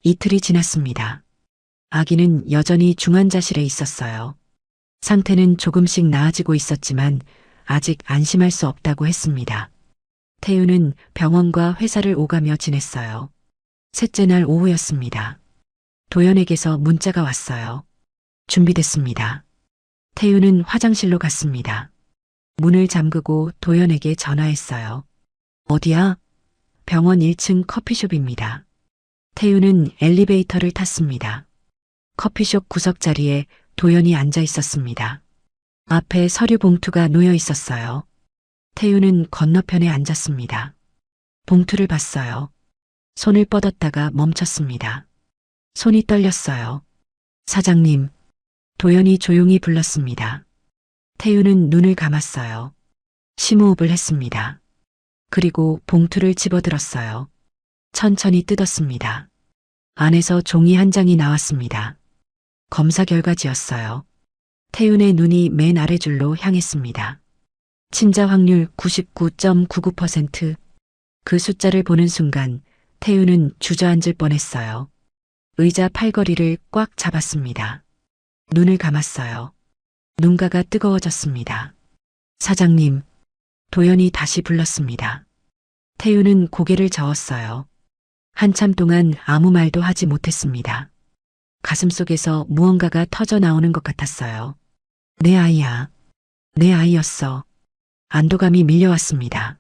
이틀이 지났습니다. 아기는 여전히 중환자실에 있었어요. 상태는 조금씩 나아지고 있었지만 아직 안심할 수 없다고 했습니다. 태유는 병원과 회사를 오가며 지냈어요. 셋째 날 오후였습니다. 도연에게서 문자가 왔어요. 준비됐습니다. 태유는 화장실로 갔습니다. 문을 잠그고 도연에게 전화했어요. 어디야? 병원 1층 커피숍입니다. 태유는 엘리베이터를 탔습니다. 커피숍 구석 자리에 도연이 앉아 있었습니다. 앞에 서류 봉투가 놓여 있었어요. 태유는 건너편에 앉았습니다. 봉투를 봤어요. 손을 뻗었다가 멈췄습니다. 손이 떨렸어요. 사장님, 도연이 조용히 불렀습니다. 태유는 눈을 감았어요. 심호흡을 했습니다. 그리고 봉투를 집어들었어요. 천천히 뜯었습니다. 안에서 종이 한 장이 나왔습니다. 검사 결과지였어요. 태윤의 눈이 맨 아래 줄로 향했습니다. 친자 확률 99.99%. 그 숫자를 보는 순간 태윤은 주저앉을 뻔했어요. 의자 팔걸이를 꽉 잡았습니다. 눈을 감았어요. 눈가가 뜨거워졌습니다. 사장님, 도연이 다시 불렀습니다. 태윤은 고개를 저었어요. 한참 동안 아무 말도 하지 못했습니다. 가슴속에서 무언가가 터져 나오는 것 같았어요. 내 아이야. 내 아이였어. 안도감이 밀려왔습니다.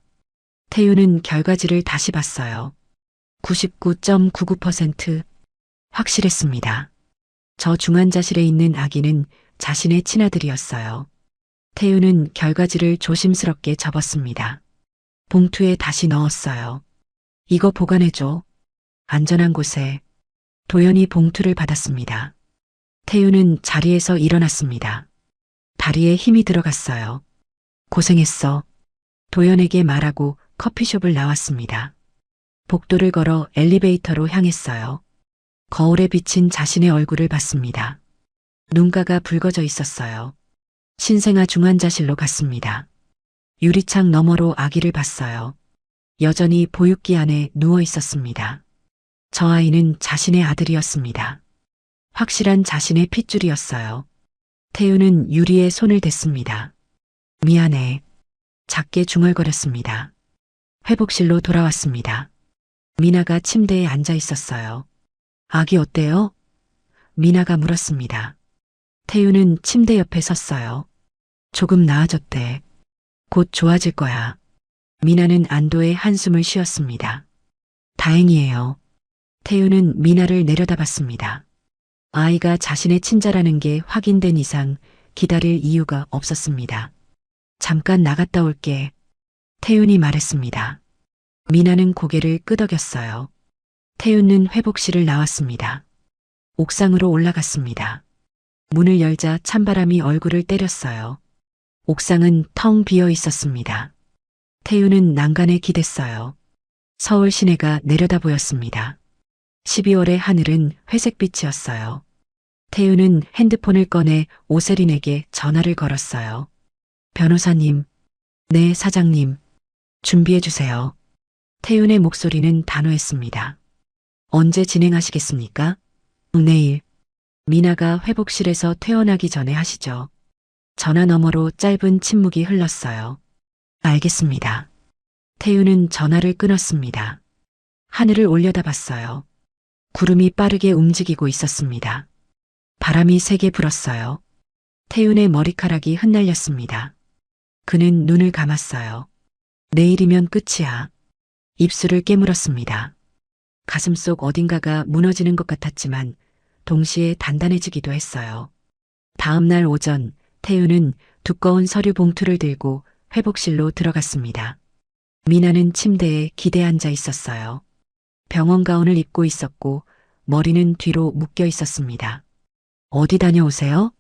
태윤은 결과지를 다시 봤어요. 99.99%. 확실했습니다. 저 중환자실에 있는 아기는 자신의 친아들이었어요. 태윤은 결과지를 조심스럽게 접었습니다. 봉투에 다시 넣었어요. 이거 보관해줘. 안전한 곳에. 도연이 봉투를 받았습니다. 태윤은 자리에서 일어났습니다. 다리에 힘이 들어갔어요. 고생했어. 도연에게 말하고 커피숍을 나왔습니다. 복도를 걸어 엘리베이터로 향했어요. 거울에 비친 자신의 얼굴을 봤습니다. 눈가가 붉어져 있었어요. 신생아 중환자실로 갔습니다. 유리창 너머로 아기를 봤어요. 여전히 보육기 안에 누워 있었습니다. 저 아이는 자신의 아들이었습니다. 확실한 자신의 핏줄이었어요. 태윤은 유리에 손을 댔습니다. 미안해. 작게 중얼거렸습니다. 회복실로 돌아왔습니다. 미나가 침대에 앉아 있었어요. 아기 어때요? 미나가 물었습니다. 태윤은 침대 옆에 섰어요. 조금 나아졌대. 곧 좋아질 거야. 미나는 안도의 한숨을 쉬었습니다. 다행이에요. 태윤은 미나를 내려다봤습니다. 아이가 자신의 친자라는 게 확인된 이상 기다릴 이유가 없었습니다. 잠깐 나갔다 올게. 태윤이 말했습니다. 미나는 고개를 끄덕였어요. 태윤은 회복실을 나왔습니다. 옥상으로 올라갔습니다. 문을 열자 찬바람이 얼굴을 때렸어요. 옥상은 텅 비어 있었습니다. 태윤은 난간에 기댔어요. 서울 시내가 내려다 보였습니다. 12월의 하늘은 회색빛이었어요. 태윤은 핸드폰을 꺼내 오세린에게 전화를 걸었어요. 변호사님, 네, 사장님. 준비해주세요. 태윤의 목소리는 단호했습니다. 언제 진행하시겠습니까? 내일. 미나가 회복실에서 퇴원하기 전에 하시죠. 전화 너머로 짧은 침묵이 흘렀어요. 알겠습니다. 태우는 전화를 끊었습니다. 하늘을 올려다봤어요. 구름이 빠르게 움직이고 있었습니다. 바람이 세게 불었어요. 태윤의 머리카락이 흩날렸습니다. 그는 눈을 감았어요. 내일이면 끝이야. 입술을 깨물었습니다. 가슴속 어딘가가 무너지는 것 같았지만 동시에 단단해지기도 했어요. 다음 날 오전 태윤은 두꺼운 서류 봉투를 들고 회복실로 들어갔습니다. 미나는 침대에 기대 앉아 있었어요. 병원 가운을 입고 있었고 머리는 뒤로 묶여 있었습니다. 어디 다녀오세요?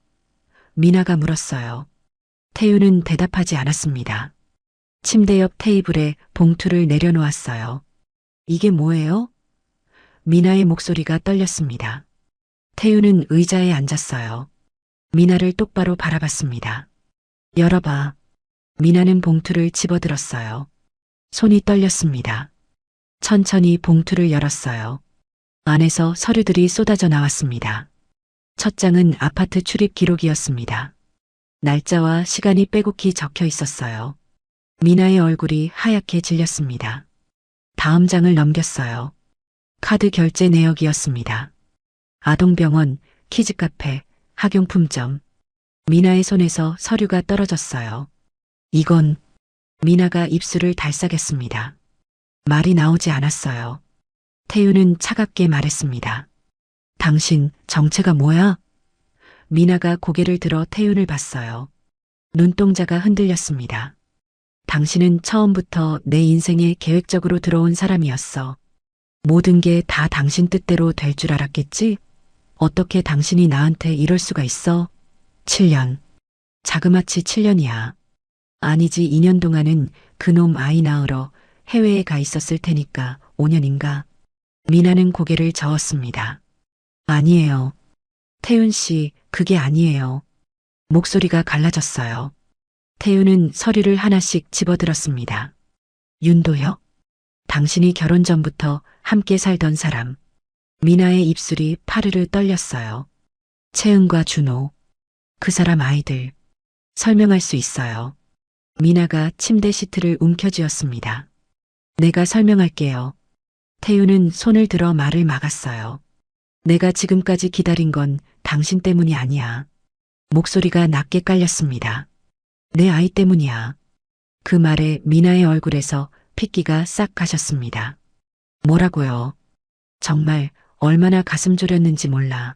미나가 물었어요. 태윤은 대답하지 않았습니다. 침대 옆 테이블에 봉투를 내려놓았어요. 이게 뭐예요? 미나의 목소리가 떨렸습니다. 태윤은 의자에 앉았어요. 미나를 똑바로 바라봤습니다. 열어봐. 미나는 봉투를 집어들었어요. 손이 떨렸습니다. 천천히 봉투를 열었어요. 안에서 서류들이 쏟아져 나왔습니다. 첫 장은 아파트 출입 기록이었습니다. 날짜와 시간이 빼곡히 적혀 있었어요. 미나의 얼굴이 하얗게 질렸습니다. 다음 장을 넘겼어요. 카드 결제 내역이었습니다. 아동병원, 키즈카페, 학용품점. 미나의 손에서 서류가 떨어졌어요. 이건 미나가 입술을 달싹했습니다. 말이 나오지 않았어요. 태윤은 차갑게 말했습니다. 당신 정체가 뭐야? 미나가 고개를 들어 태윤을 봤어요. 눈동자가 흔들렸습니다. 당신은 처음부터 내 인생에 계획적으로 들어온 사람이었어. 모든 게 다 당신 뜻대로 될 줄 알았겠지? 어떻게 당신이 나한테 이럴 수가 있어? 7년. 자그마치 7년이야. 아니지 2년 동안은 그놈 아이 낳으러 해외에 가 있었을 테니까 5년인가? 미나는 고개를 저었습니다. 아니에요. 태윤 씨, 그게 아니에요. 목소리가 갈라졌어요. 태윤은 서류를 하나씩 집어들었습니다. 윤도혁? 당신이 결혼 전부터 함께 살던 사람. 미나의 입술이 파르르 떨렸어요. 채은과 준호. 그 사람 아이들. 설명할 수 있어요. 미나가 침대 시트를 움켜쥐었습니다. 내가 설명할게요. 태윤은 손을 들어 말을 막았어요. 내가 지금까지 기다린 건 당신 때문이 아니야. 목소리가 낮게 깔렸습니다. 내 아이 때문이야. 그 말에 미나의 얼굴에서 핏기가 싹 가셨습니다. 뭐라고요? 정말 얼마나 가슴 졸였는지 몰라.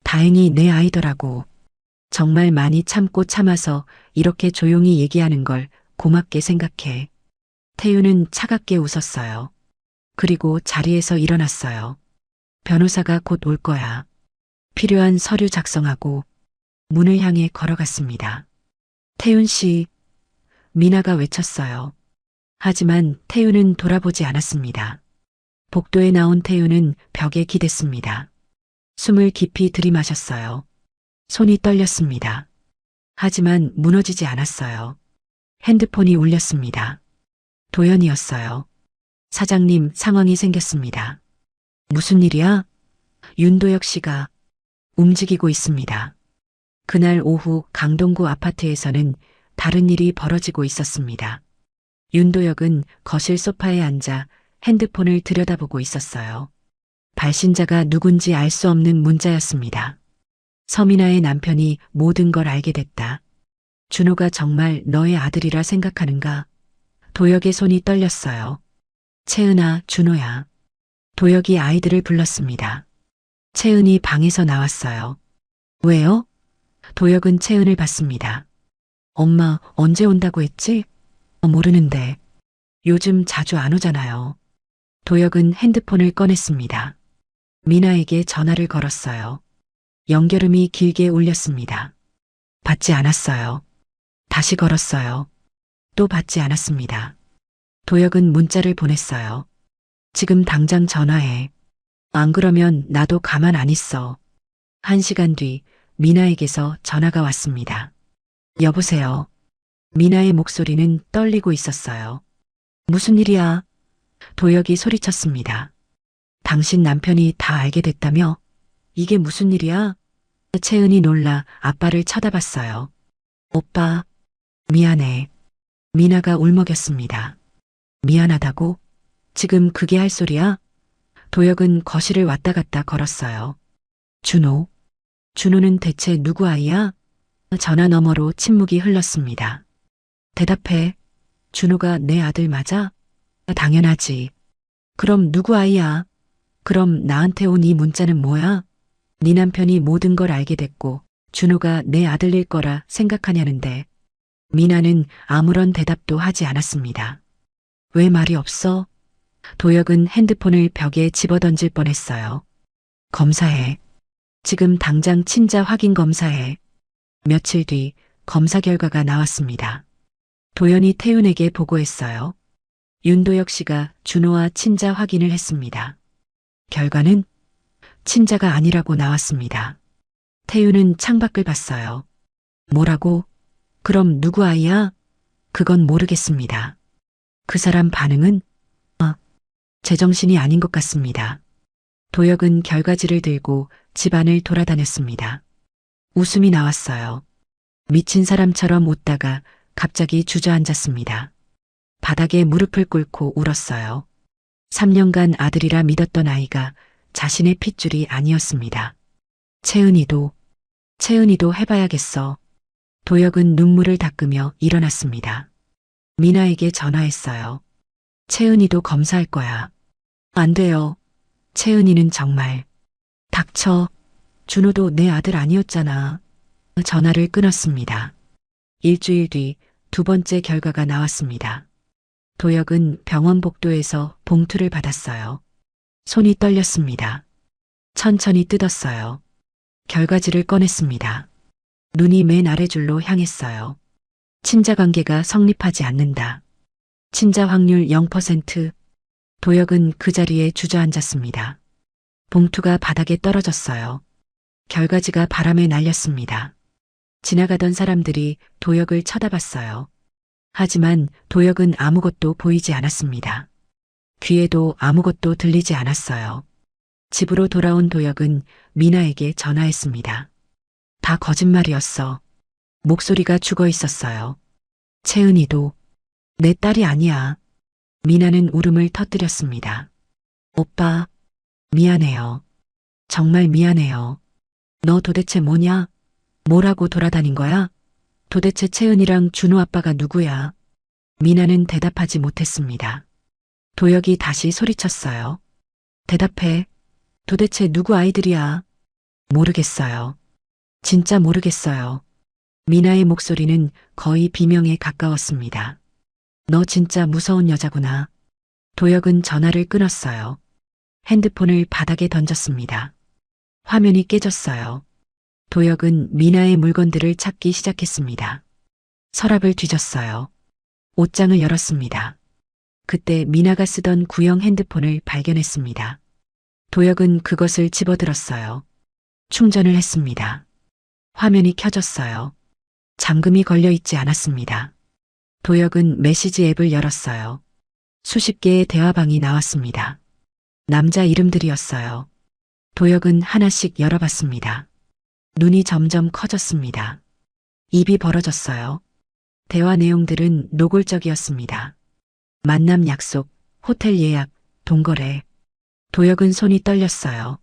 다행히 내 아이더라고. 정말 많이 참고 참아서 이렇게 조용히 얘기하는 걸 고맙게 생각해. 태윤은 차갑게 웃었어요. 그리고 자리에서 일어났어요. 변호사가 곧 올 거야. 필요한 서류 작성하고 문을 향해 걸어갔습니다. 태윤 씨, 미나가 외쳤어요. 하지만 태윤은 돌아보지 않았습니다. 복도에 나온 태윤은 벽에 기댔습니다. 숨을 깊이 들이마셨어요. 손이 떨렸습니다. 하지만 무너지지 않았어요. 핸드폰이 울렸습니다. 도연이었어요. 사장님, 상황이 생겼습니다. 무슨 일이야? 윤도혁 씨가 움직이고 있습니다. 그날 오후 강동구 아파트에서는 다른 일이 벌어지고 있었습니다. 윤도혁은 거실 소파에 앉아 핸드폰을 들여다보고 있었어요. 발신자가 누군지 알 수 없는 문자였습니다. 서민아의 남편이 모든 걸 알게 됐다. 준호가 정말 너의 아들이라 생각하는가? 도혁의 손이 떨렸어요. 채은아, 준호야. 도혁이 아이들을 불렀습니다. 채은이 방에서 나왔어요. 왜요? 도혁은 채은을 봤습니다. 엄마, 언제 온다고 했지? 모르는데. 요즘 자주 안 오잖아요. 도혁은 핸드폰을 꺼냈습니다. 미나에게 전화를 걸었어요. 연결음이 길게 울렸습니다. 받지 않았어요. 다시 걸었어요. 또 받지 않았습니다. 도혁은 문자를 보냈어요. 지금 당장 전화해. 안 그러면 나도 가만 안 있어. 1시간 뒤 미나에게서 전화가 왔습니다. 여보세요. 미나의 목소리는 떨리고 있었어요. 무슨 일이야? 도혁이 소리쳤습니다. 당신 남편이 다 알게 됐다며? 이게 무슨 일이야? 채은이 놀라 아빠를 쳐다봤어요. 오빠, 미안해. 미나가 울먹였습니다. 미안하다고? 지금 그게 할 소리야? 도혁은 거실을 왔다 갔다 걸었어요. 준호. 준호는 대체 누구 아이야? 전화 너머로 침묵이 흘렀습니다. 대답해. 준호가 내 아들 맞아? 당연하지. 그럼 누구 아이야? 그럼 나한테 온 이 문자는 뭐야? 네 남편이 모든 걸 알게 됐고 준호가 내 아들일 거라 생각하냐는데. 미나는 아무런 대답도 하지 않았습니다. 왜 말이 없어? 도혁은 핸드폰을 벽에 집어던질 뻔했어요. 검사해. 지금 당장 친자 확인 검사해. 며칠 뒤 검사 결과가 나왔습니다. 도연이 태윤에게 보고했어요. 윤도혁 씨가 준호와 친자 확인을 했습니다. 결과는 친자가 아니라고 나왔습니다. 태윤은 창밖을 봤어요. 뭐라고? 그럼 누구 아이야? 그건 모르겠습니다. 그 사람 반응은? 제정신이 아닌 것 같습니다. 도혁은 결과지를 들고 집안을 돌아다녔습니다. 웃음이 나왔어요. 미친 사람처럼 웃다가 갑자기 주저앉았습니다. 바닥에 무릎을 꿇고 울었어요. 3년간 아들이라 믿었던 아이가 자신의 핏줄이 아니었습니다. 채은이도 해봐야겠어. 도혁은 눈물을 닦으며 일어났습니다. 미나에게 전화했어요. 채은이도 검사할 거야. 안 돼요. 채은이는 정말. 닥쳐. 준호도 내 아들 아니었잖아. 전화를 끊었습니다. 일주일 뒤 두 번째 결과가 나왔습니다. 도혁은 병원 복도에서 봉투를 받았어요. 손이 떨렸습니다. 천천히 뜯었어요. 결과지를 꺼냈습니다. 눈이 맨 아래줄로 향했어요. 친자 관계가 성립하지 않는다. 친자 확률 0%. 도혁은 그 자리에 주저앉았습니다. 봉투가 바닥에 떨어졌어요. 결과지가 바람에 날렸습니다. 지나가던 사람들이 도혁을 쳐다봤어요. 하지만 도혁은 아무것도 보이지 않았습니다. 귀에도 아무것도 들리지 않았어요. 집으로 돌아온 도혁은 미나에게 전화했습니다. 다 거짓말이었어. 목소리가 죽어 있었어요. 채은이도 내 딸이 아니야. 미나는 울음을 터뜨렸습니다. 오빠, 미안해요. 정말 미안해요. 너 도대체 뭐냐? 뭐라고 돌아다닌 거야? 도대체 채은이랑 준호 아빠가 누구야? 미나는 대답하지 못했습니다. 도혁이 다시 소리쳤어요. 대답해. 도대체 누구 아이들이야? 모르겠어요. 진짜 모르겠어요. 미나의 목소리는 거의 비명에 가까웠습니다. 너 진짜 무서운 여자구나. 도혁은 전화를 끊었어요. 핸드폰을 바닥에 던졌습니다. 화면이 깨졌어요. 도혁은 미나의 물건들을 찾기 시작했습니다. 서랍을 뒤졌어요. 옷장을 열었습니다. 그때 미나가 쓰던 구형 핸드폰을 발견했습니다. 도혁은 그것을 집어들었어요. 충전을 했습니다. 화면이 켜졌어요. 잠금이 걸려 있지 않았습니다. 도혁은 메시지 앱을 열었어요. 수십 개의 대화방이 나왔습니다. 남자 이름들이었어요. 도혁은 하나씩 열어봤습니다. 눈이 점점 커졌습니다. 입이 벌어졌어요. 대화 내용들은 노골적이었습니다. 만남 약속, 호텔 예약, 동거래. 도혁은 손이 떨렸어요.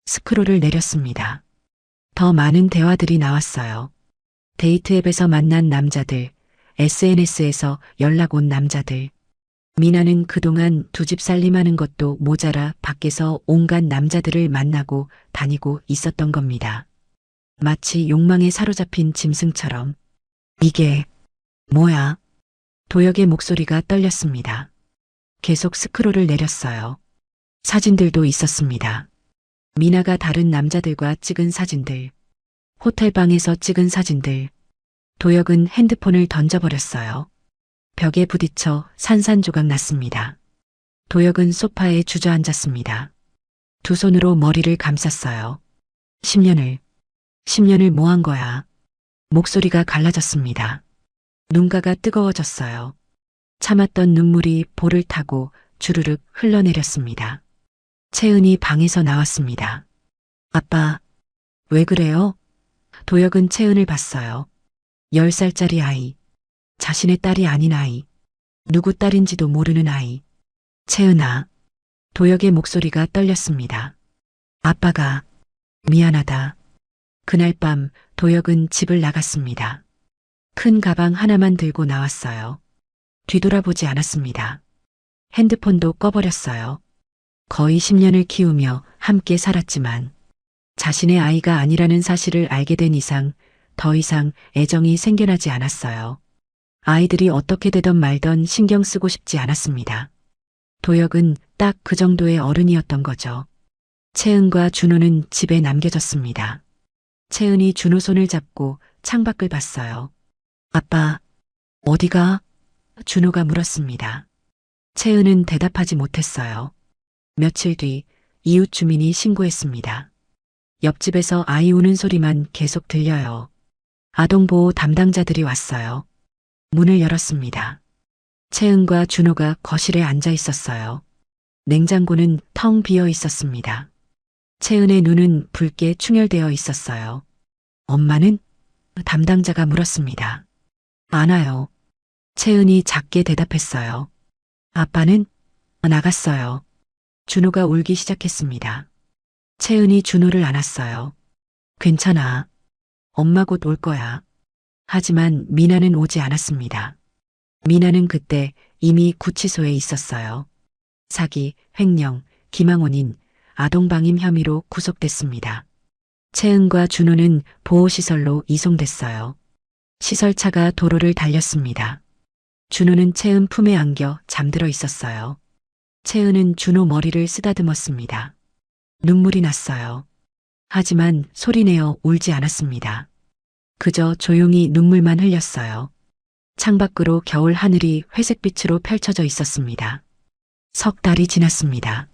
스크롤을 내렸습니다. 더 많은 대화들이 나왔어요. 데이트 앱에서 만난 남자들, SNS에서 연락 온 남자들. 미나는 그동안 두 집 살림하는 것도 모자라 밖에서 온갖 남자들을 만나고 다니고 있었던 겁니다. 마치 욕망에 사로잡힌 짐승처럼. 이게 뭐야? 도혁의 목소리가 떨렸습니다. 계속 스크롤을 내렸어요. 사진들도 있었습니다. 미나가 다른 남자들과 찍은 사진들. 호텔방에서 찍은 사진들. 도혁은 핸드폰을 던져버렸어요. 벽에 부딪혀 산산조각 났습니다. 도혁은 소파에 주저앉았습니다. 두 손으로 머리를 감쌌어요. 10년을 뭐 한 거야? 목소리가 갈라졌습니다. 눈가가 뜨거워졌어요. 참았던 눈물이 볼을 타고 주르륵 흘러내렸습니다. 채은이 방에서 나왔습니다. 아빠, 왜 그래요? 도혁은 채은을 봤어요. 10살짜리 아이. 자신의 딸이 아닌 아이. 누구 딸인지도 모르는 아이. 채은아. 도혁의 목소리가 떨렸습니다. 아빠가 미안하다. 그날 밤 도혁은 집을 나갔습니다. 큰 가방 하나만 들고 나왔어요. 뒤돌아보지 않았습니다. 핸드폰도 꺼버렸어요. 거의 10년을 키우며 함께 살았지만 자신의 아이가 아니라는 사실을 알게 된 이상 더 이상 애정이 생겨나지 않았어요. 아이들이 어떻게 되던 말던 신경 쓰고 싶지 않았습니다. 도혁은 딱 그 정도의 어른이었던 거죠. 채은과 준호는 집에 남겨졌습니다. 채은이 준호 손을 잡고 창밖을 봤어요. 아빠, 어디가? 준호가 물었습니다. 채은은 대답하지 못했어요. 며칠 뒤 이웃 주민이 신고했습니다. 옆집에서 아이 우는 소리만 계속 들려요. 아동보호 담당자들이 왔어요. 문을 열었습니다. 채은과 준호가 거실에 앉아 있었어요. 냉장고는 텅 비어 있었습니다. 채은의 눈은 붉게 충혈되어 있었어요. 엄마는? 담당자가 물었습니다. 안 와요. 채은이 작게 대답했어요. 아빠는? 나갔어요. 준호가 울기 시작했습니다. 채은이 준호를 안았어요. 괜찮아. 엄마 곧 올 거야. 하지만 미나는 오지 않았습니다. 미나는 그때 이미 구치소에 있었어요. 사기, 횡령, 기망혼인, 아동방임 혐의로 구속됐습니다. 채은과 준호는 보호시설로 이송됐어요. 시설차가 도로를 달렸습니다. 준호는 채은 품에 안겨 잠들어 있었어요. 채은은 준호 머리를 쓰다듬었습니다. 눈물이 났어요. 하지만 소리내어 울지 않았습니다. 그저 조용히 눈물만 흘렸어요. 창밖으로 겨울 하늘이 회색빛으로 펼쳐져 있었습니다. 석 달이 지났습니다.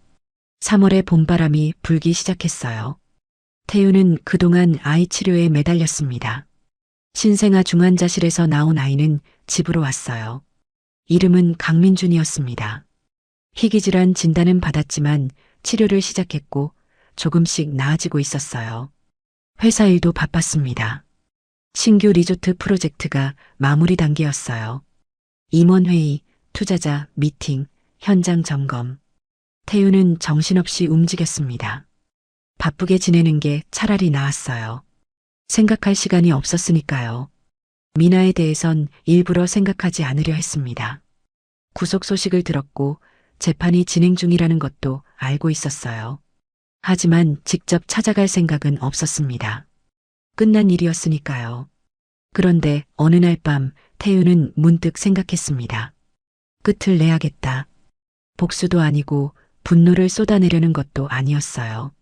3월의 봄바람이 불기 시작했어요. 태유는 그동안 아이 치료에 매달렸습니다. 신생아 중환자실에서 나온 아이는 집으로 왔어요. 이름은 강민준이었습니다. 희귀질환 진단은 받았지만 치료를 시작했고 조금씩 나아지고 있었어요. 회사 일도 바빴습니다. 신규 리조트 프로젝트가 마무리 단계였어요. 임원회의, 투자자, 미팅, 현장 점검. 태유는 정신없이 움직였습니다. 바쁘게 지내는 게 차라리 나았어요. 생각할 시간이 없었으니까요. 미나에 대해선 일부러 생각하지 않으려 했습니다. 구속 소식을 들었고 재판이 진행 중이라는 것도 알고 있었어요. 하지만 직접 찾아갈 생각은 없었습니다. 끝난 일이었으니까요. 그런데 어느 날 밤 태유는 문득 생각했습니다. 끝을 내야겠다. 복수도 아니고 분노를 쏟아내려는 것도 아니었어요.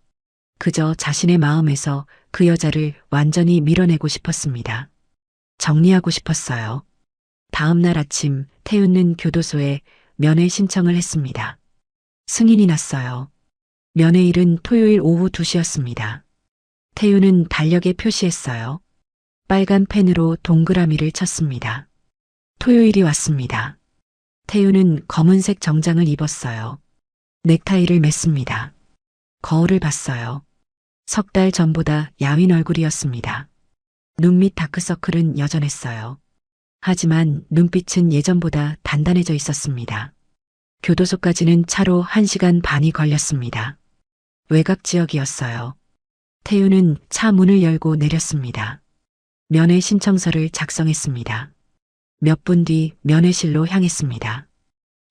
그저 자신의 마음에서 그 여자를 완전히 밀어내고 싶었습니다. 정리하고 싶었어요. 다음 날 아침 태유는 교도소에 면회 신청을 했습니다. 승인이 났어요. 면회일은 토요일 오후 2시였습니다. 태유는 달력에 표시했어요. 빨간 펜으로 동그라미를 쳤습니다. 토요일이 왔습니다. 태유는 검은색 정장을 입었어요. 넥타이를 맸습니다. 거울을 봤어요. 석 달 전보다 야윈 얼굴이었습니다. 눈 밑 다크서클은 여전했어요. 하지만 눈빛은 예전보다 단단해져 있었습니다. 교도소까지는 차로 1시간 반이 걸렸습니다. 외곽 지역이었어요. 태유는 차 문을 열고 내렸습니다. 면회 신청서를 작성했습니다. 몇 분 뒤 면회실로 향했습니다.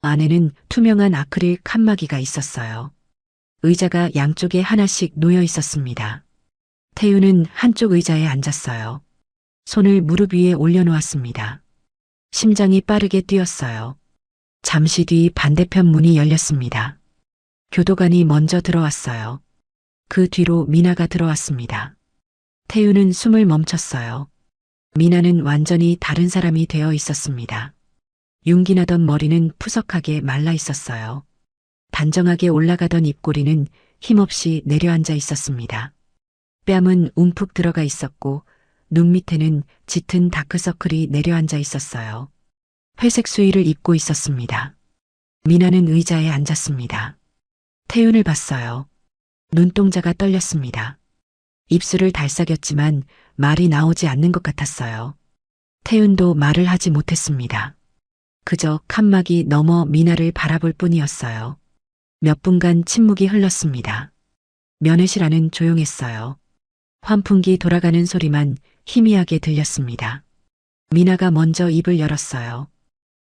안에는 투명한 아크릴 칸막이가 있었어요. 의자가 양쪽에 하나씩 놓여 있었습니다. 태유는 한쪽 의자에 앉았어요. 손을 무릎 위에 올려놓았습니다. 심장이 빠르게 뛰었어요. 잠시 뒤 반대편 문이 열렸습니다. 교도관이 먼저 들어왔어요. 그 뒤로 미나가 들어왔습니다. 태유는 숨을 멈췄어요. 미나는 완전히 다른 사람이 되어 있었습니다. 윤기나던 머리는 푸석하게 말라 있었어요. 단정하게 올라가던 입꼬리는 힘없이 내려앉아 있었습니다. 뺨은 움푹 들어가 있었고 눈 밑에는 짙은 다크서클이 내려앉아 있었어요. 회색 수의를 입고 있었습니다. 미나는 의자에 앉았습니다. 태윤을 봤어요. 눈동자가 떨렸습니다. 입술을 달싹였지만 말이 나오지 않는 것 같았어요. 태윤도 말을 하지 못했습니다. 그저 칸막이 넘어 미나를 바라볼 뿐이었어요. 몇 분간 침묵이 흘렀습니다. 면회실 안은 조용했어요. 환풍기 돌아가는 소리만 희미하게 들렸습니다. 미나가 먼저 입을 열었어요.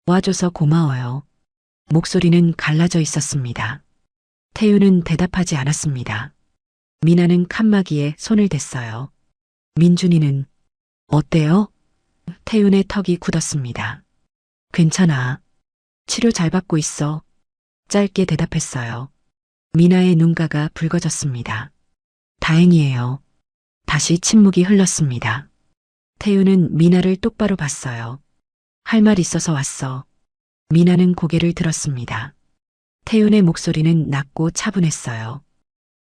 와줘서 고마워요. 목소리는 갈라져 있었습니다. 태윤은 대답하지 않았습니다. 미나는 칸막이에 손을 댔어요. 민준이는 어때요? 태윤의 턱이 굳었습니다. 괜찮아. 치료 잘 받고 있어. 짧게 대답했어요. 미나의 눈가가 붉어졌습니다. 다행이에요. 다시 침묵이 흘렀습니다. 태윤은 미나를 똑바로 봤어요. 할 말 있어서 왔어. 미나는 고개를 들었습니다. 태윤의 목소리는 낮고 차분했어요.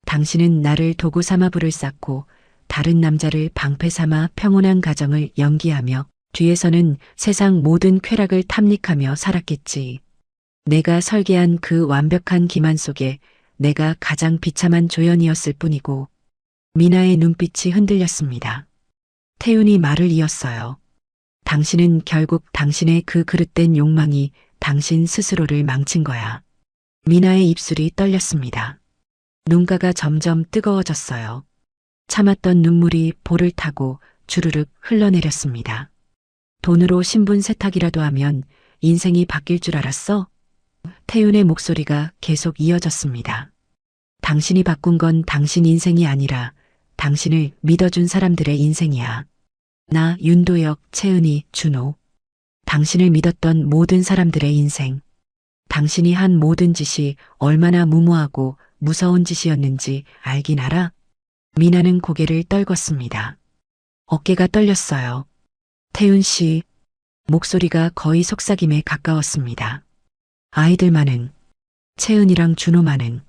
당신은 나를 도구 삼아 불을 쌓고 다른 남자를 방패 삼아 평온한 가정을 연기하며 뒤에서는 세상 모든 쾌락을 탐닉하며 살았겠지. 내가 설계한 그 완벽한 기만 속에 내가 가장 비참한 조연이었을 뿐이고. 미나의 눈빛이 흔들렸습니다. 태윤이 말을 이었어요. 당신은 결국 당신의 그 그릇된 욕망이 당신 스스로를 망친 거야. 미나의 입술이 떨렸습니다. 눈가가 점점 뜨거워졌어요. 참았던 눈물이 볼을 타고 주르륵 흘러내렸습니다. 돈으로 신분 세탁이라도 하면 인생이 바뀔 줄 알았어? 태윤의 목소리가 계속 이어졌습니다. 당신이 바꾼 건 당신 인생이 아니라 당신을 믿어준 사람들의 인생이야. 나, 윤도혁, 채은이, 준호. 당신을 믿었던 모든 사람들의 인생. 당신이 한 모든 짓이 얼마나 무모하고 무서운 짓이었는지 알긴 알아? 미나는 고개를 떨궜습니다. 어깨가 떨렸어요. 태윤 씨, 목소리가 거의 속삭임에 가까웠습니다. 아이들만은, 채은이랑 준호만은.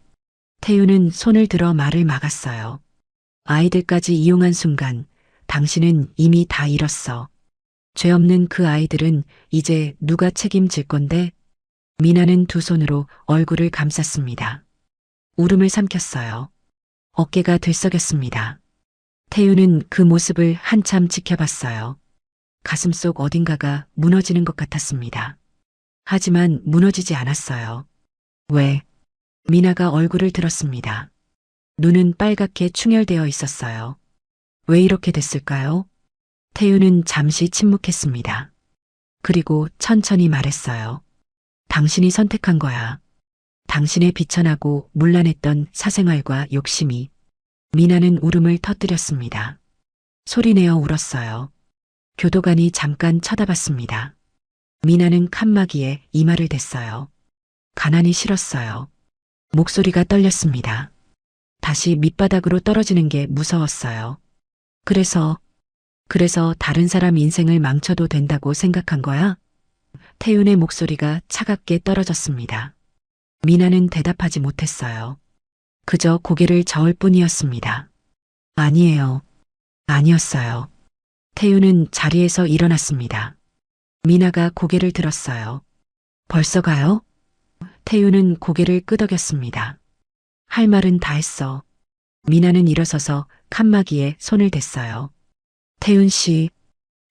태윤은 손을 들어 말을 막았어요. 아이들까지 이용한 순간 당신은 이미 다 잃었어. 죄 없는 그 아이들은 이제 누가 책임질 건데? 미나는 두 손으로 얼굴을 감쌌습니다. 울음을 삼켰어요. 어깨가 들썩였습니다. 태윤은 그 모습을 한참 지켜봤어요. 가슴속 어딘가가 무너지는 것 같았습니다. 하지만 무너지지 않았어요. 왜? 미나가 얼굴을 들었습니다. 눈은 빨갛게 충혈되어 있었어요. 왜 이렇게 됐을까요? 태윤은 잠시 침묵했습니다. 그리고 천천히 말했어요. 당신이 선택한 거야. 당신의 비천하고 문란했던 사생활과 욕심이. 미나는 울음을 터뜨렸습니다. 소리내어 울었어요. 교도관이 잠깐 쳐다봤습니다. 미나는 칸막이에 이마를 댔어요. 가난이 싫었어요. 목소리가 떨렸습니다. 다시 밑바닥으로 떨어지는 게 무서웠어요. 그래서 다른 사람 인생을 망쳐도 된다고 생각한 거야? 태윤의 목소리가 차갑게 떨어졌습니다. 미나는 대답하지 못했어요. 그저 고개를 저을 뿐이었습니다. 아니에요. 아니었어요. 태윤은 자리에서 일어났습니다. 미나가 고개를 들었어요. 벌써 가요? 태윤은 고개를 끄덕였습니다. 할 말은 다 했어. 미나는 일어서서 칸막이에 손을 댔어요. 태윤 씨,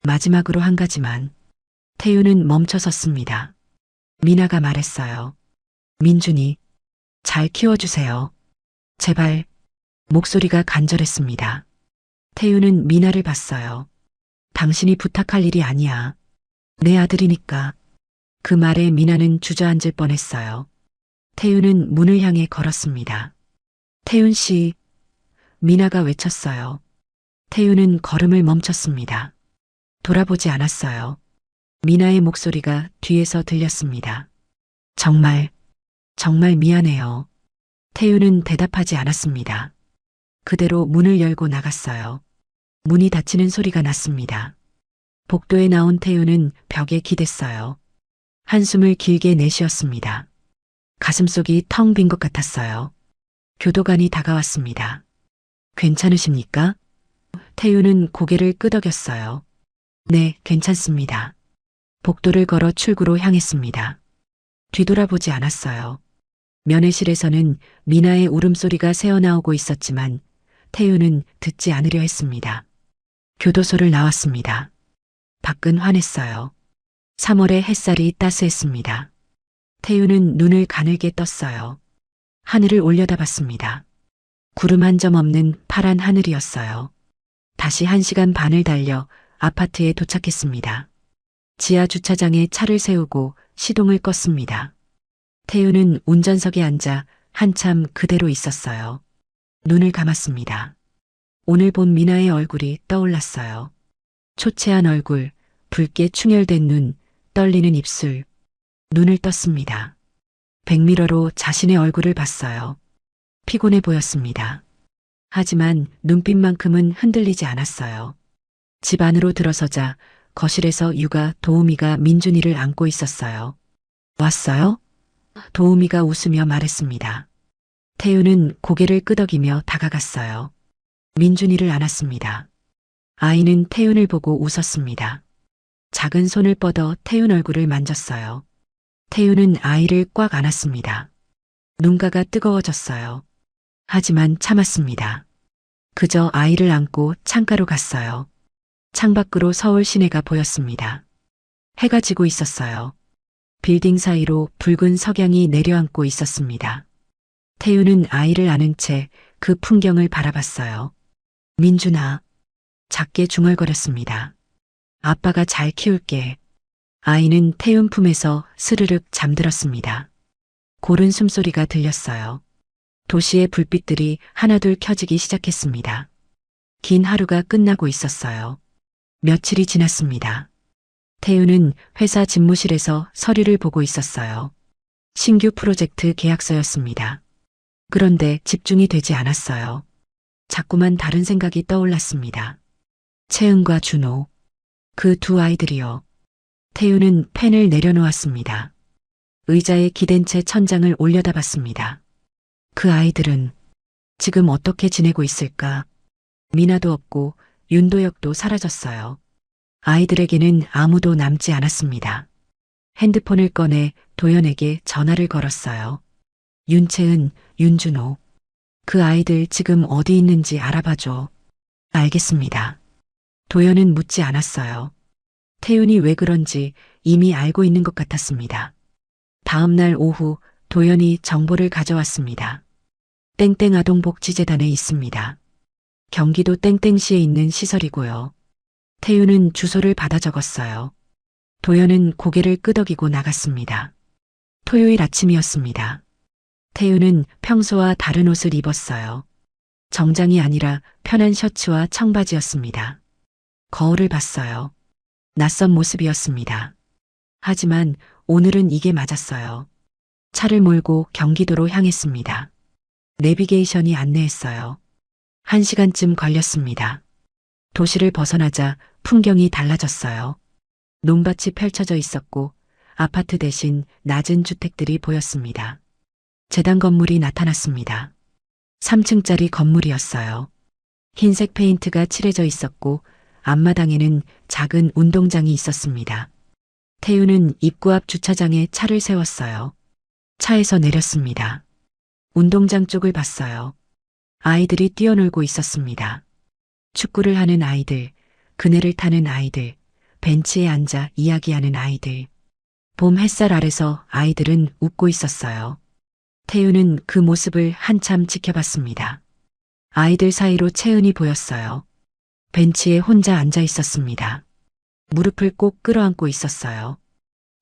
마지막으로 한 가지만. 태윤은 멈춰섰습니다. 미나가 말했어요. 민준이, 잘 키워주세요. 제발. 목소리가 간절했습니다. 태윤은 미나를 봤어요. 당신이 부탁할 일이 아니야. 내 아들이니까. 그 말에 미나는 주저앉을 뻔했어요. 태윤은 문을 향해 걸었습니다. 태윤 씨, 미나가 외쳤어요. 태윤은 걸음을 멈췄습니다. 돌아보지 않았어요. 미나의 목소리가 뒤에서 들렸습니다. 정말 미안해요. 태윤은 대답하지 않았습니다. 그대로 문을 열고 나갔어요. 문이 닫히는 소리가 났습니다. 복도에 나온 태윤은 벽에 기댔어요. 한숨을 길게 내쉬었습니다. 가슴속이 텅 빈 것 같았어요. 교도관이 다가왔습니다. 괜찮으십니까? 태윤은 고개를 끄덕였어요. 네, 괜찮습니다. 복도를 걸어 출구로 향했습니다. 뒤돌아보지 않았어요. 면회실에서는 미나의 울음소리가 새어나오고 있었지만 태윤은 듣지 않으려 했습니다. 교도소를 나왔습니다. 밖은 환했어요. 3월의 햇살이 따스했습니다. 태우는 눈을 가늘게 떴어요. 하늘을 올려다봤습니다. 구름 한 점 없는 파란 하늘이었어요. 다시 1시간 반을 달려 아파트에 도착했습니다. 지하 주차장에 차를 세우고 시동을 껐습니다. 태우는 운전석에 앉아 한참 그대로 있었어요. 눈을 감았습니다. 오늘 본 미나의 얼굴이 떠올랐어요. 초췌한 얼굴, 붉게 충혈된 눈, 떨리는 입술. 눈을 떴습니다. 백미러로 자신의 얼굴을 봤어요. 피곤해 보였습니다. 하지만 눈빛만큼은 흔들리지 않았어요. 집 안으로 들어서자 거실에서 육아 도우미가 민준이를 안고 있었어요. 왔어요? 도우미가 웃으며 말했습니다. 태우는 고개를 끄덕이며 다가갔어요. 민준이를 안았습니다. 아이는 태윤을 보고 웃었습니다. 작은 손을 뻗어 태윤 얼굴을 만졌어요. 태윤은 아이를 꽉 안았습니다. 눈가가 뜨거워졌어요. 하지만 참았습니다. 그저 아이를 안고 창가로 갔어요. 창밖으로 서울 시내가 보였습니다. 해가 지고 있었어요. 빌딩 사이로 붉은 석양이 내려앉고 있었습니다. 태윤은 아이를 안은 채 그 풍경을 바라봤어요. 민준아. 작게 중얼거렸습니다. 아빠가 잘 키울게. 아이는 태윤 품에서 스르륵 잠들었습니다. 고른 숨소리가 들렸어요. 도시의 불빛들이 하나둘 켜지기 시작했습니다. 긴 하루가 끝나고 있었어요. 며칠이 지났습니다. 태윤은 회사 집무실에서 서류를 보고 있었어요. 신규 프로젝트 계약서였습니다. 그런데 집중이 되지 않았어요. 자꾸만 다른 생각이 떠올랐습니다. 채은과 준호. 그 두 아이들이요. 태윤은 펜을 내려놓았습니다. 의자에 기댄 채 천장을 올려다봤습니다. 그 아이들은 지금 어떻게 지내고 있을까? 미나도 없고 윤도혁도 사라졌어요. 아이들에게는 아무도 남지 않았습니다. 핸드폰을 꺼내 도연에게 전화를 걸었어요. 윤채은, 윤준호. 그 아이들 지금 어디 있는지 알아봐줘. 알겠습니다. 도연은 묻지 않았어요. 태윤이 왜 그런지 이미 알고 있는 것 같았습니다. 다음 날 오후 도연이 정보를 가져왔습니다. 땡땡 아동복지재단에 있습니다. 경기도 땡땡시에 있는 시설이고요. 태윤은 주소를 받아 적었어요. 도연은 고개를 끄덕이고 나갔습니다. 토요일 아침이었습니다. 태윤은 평소와 다른 옷을 입었어요. 정장이 아니라 편한 셔츠와 청바지였습니다. 거울을 봤어요. 낯선 모습이었습니다. 하지만 오늘은 이게 맞았어요. 차를 몰고 경기도로 향했습니다. 내비게이션이 안내했어요. 1시간쯤 걸렸습니다. 도시를 벗어나자 풍경이 달라졌어요. 논밭이 펼쳐져 있었고 아파트 대신 낮은 주택들이 보였습니다. 재단 건물이 나타났습니다. 3층짜리 건물이었어요. 흰색 페인트가 칠해져 있었고 앞마당에는 작은 운동장이 있었습니다. 태윤은 입구 앞 주차장에 차를 세웠어요. 차에서 내렸습니다. 운동장 쪽을 봤어요. 아이들이 뛰어놀고 있었습니다. 축구를 하는 아이들, 그네를 타는 아이들, 벤치에 앉아 이야기하는 아이들. 봄 햇살 아래서 아이들은 웃고 있었어요. 태윤은 그 모습을 한참 지켜봤습니다. 아이들 사이로 채은이 보였어요. 벤치에 혼자 앉아 있었습니다. 무릎을 꼭 끌어안고 있었어요.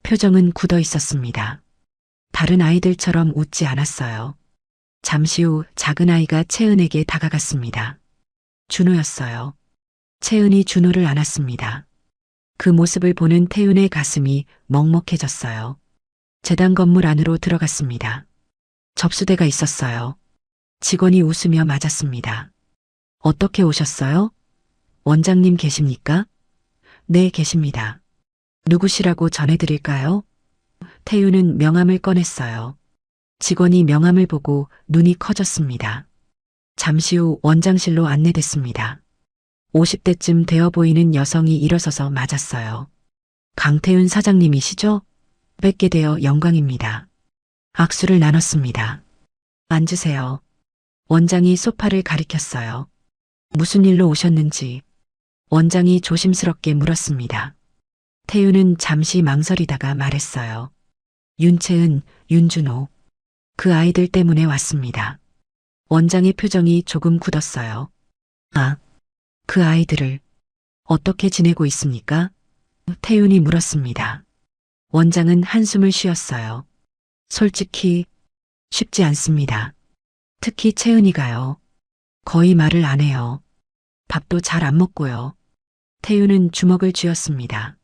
표정은 굳어 있었습니다. 다른 아이들처럼 웃지 않았어요. 잠시 후 작은 아이가 채은에게 다가갔습니다. 준호였어요. 채은이 준호를 안았습니다. 그 모습을 보는 태윤의 가슴이 먹먹해졌어요. 재단 건물 안으로 들어갔습니다. 접수대가 있었어요. 직원이 웃으며 맞았습니다. 어떻게 오셨어요? 원장님 계십니까? 네, 계십니다. 누구시라고 전해드릴까요? 태윤은 명함을 꺼냈어요. 직원이 명함을 보고 눈이 커졌습니다. 잠시 후 원장실로 안내됐습니다. 50대쯤 되어 보이는 여성이 일어서서 맞았어요. 강태윤 사장님이시죠? 뵙게 되어 영광입니다. 악수를 나눴습니다. 앉으세요. 원장이 소파를 가리켰어요. 무슨 일로 오셨는지 원장이 조심스럽게 물었습니다. 태우는 잠시 망설이다가 말했어요. 윤채은, 윤준호. 그 아이들 때문에 왔습니다. 원장의 표정이 조금 굳었어요. 아, 그 아이들을 어떻게 지내고 있습니까? 태윤이 물었습니다. 원장은 한숨을 쉬었어요. 솔직히 쉽지 않습니다. 특히 채은이가요. 거의 말을 안 해요. 밥도 잘 안 먹고요. 태윤은 주먹을 쥐었습니다.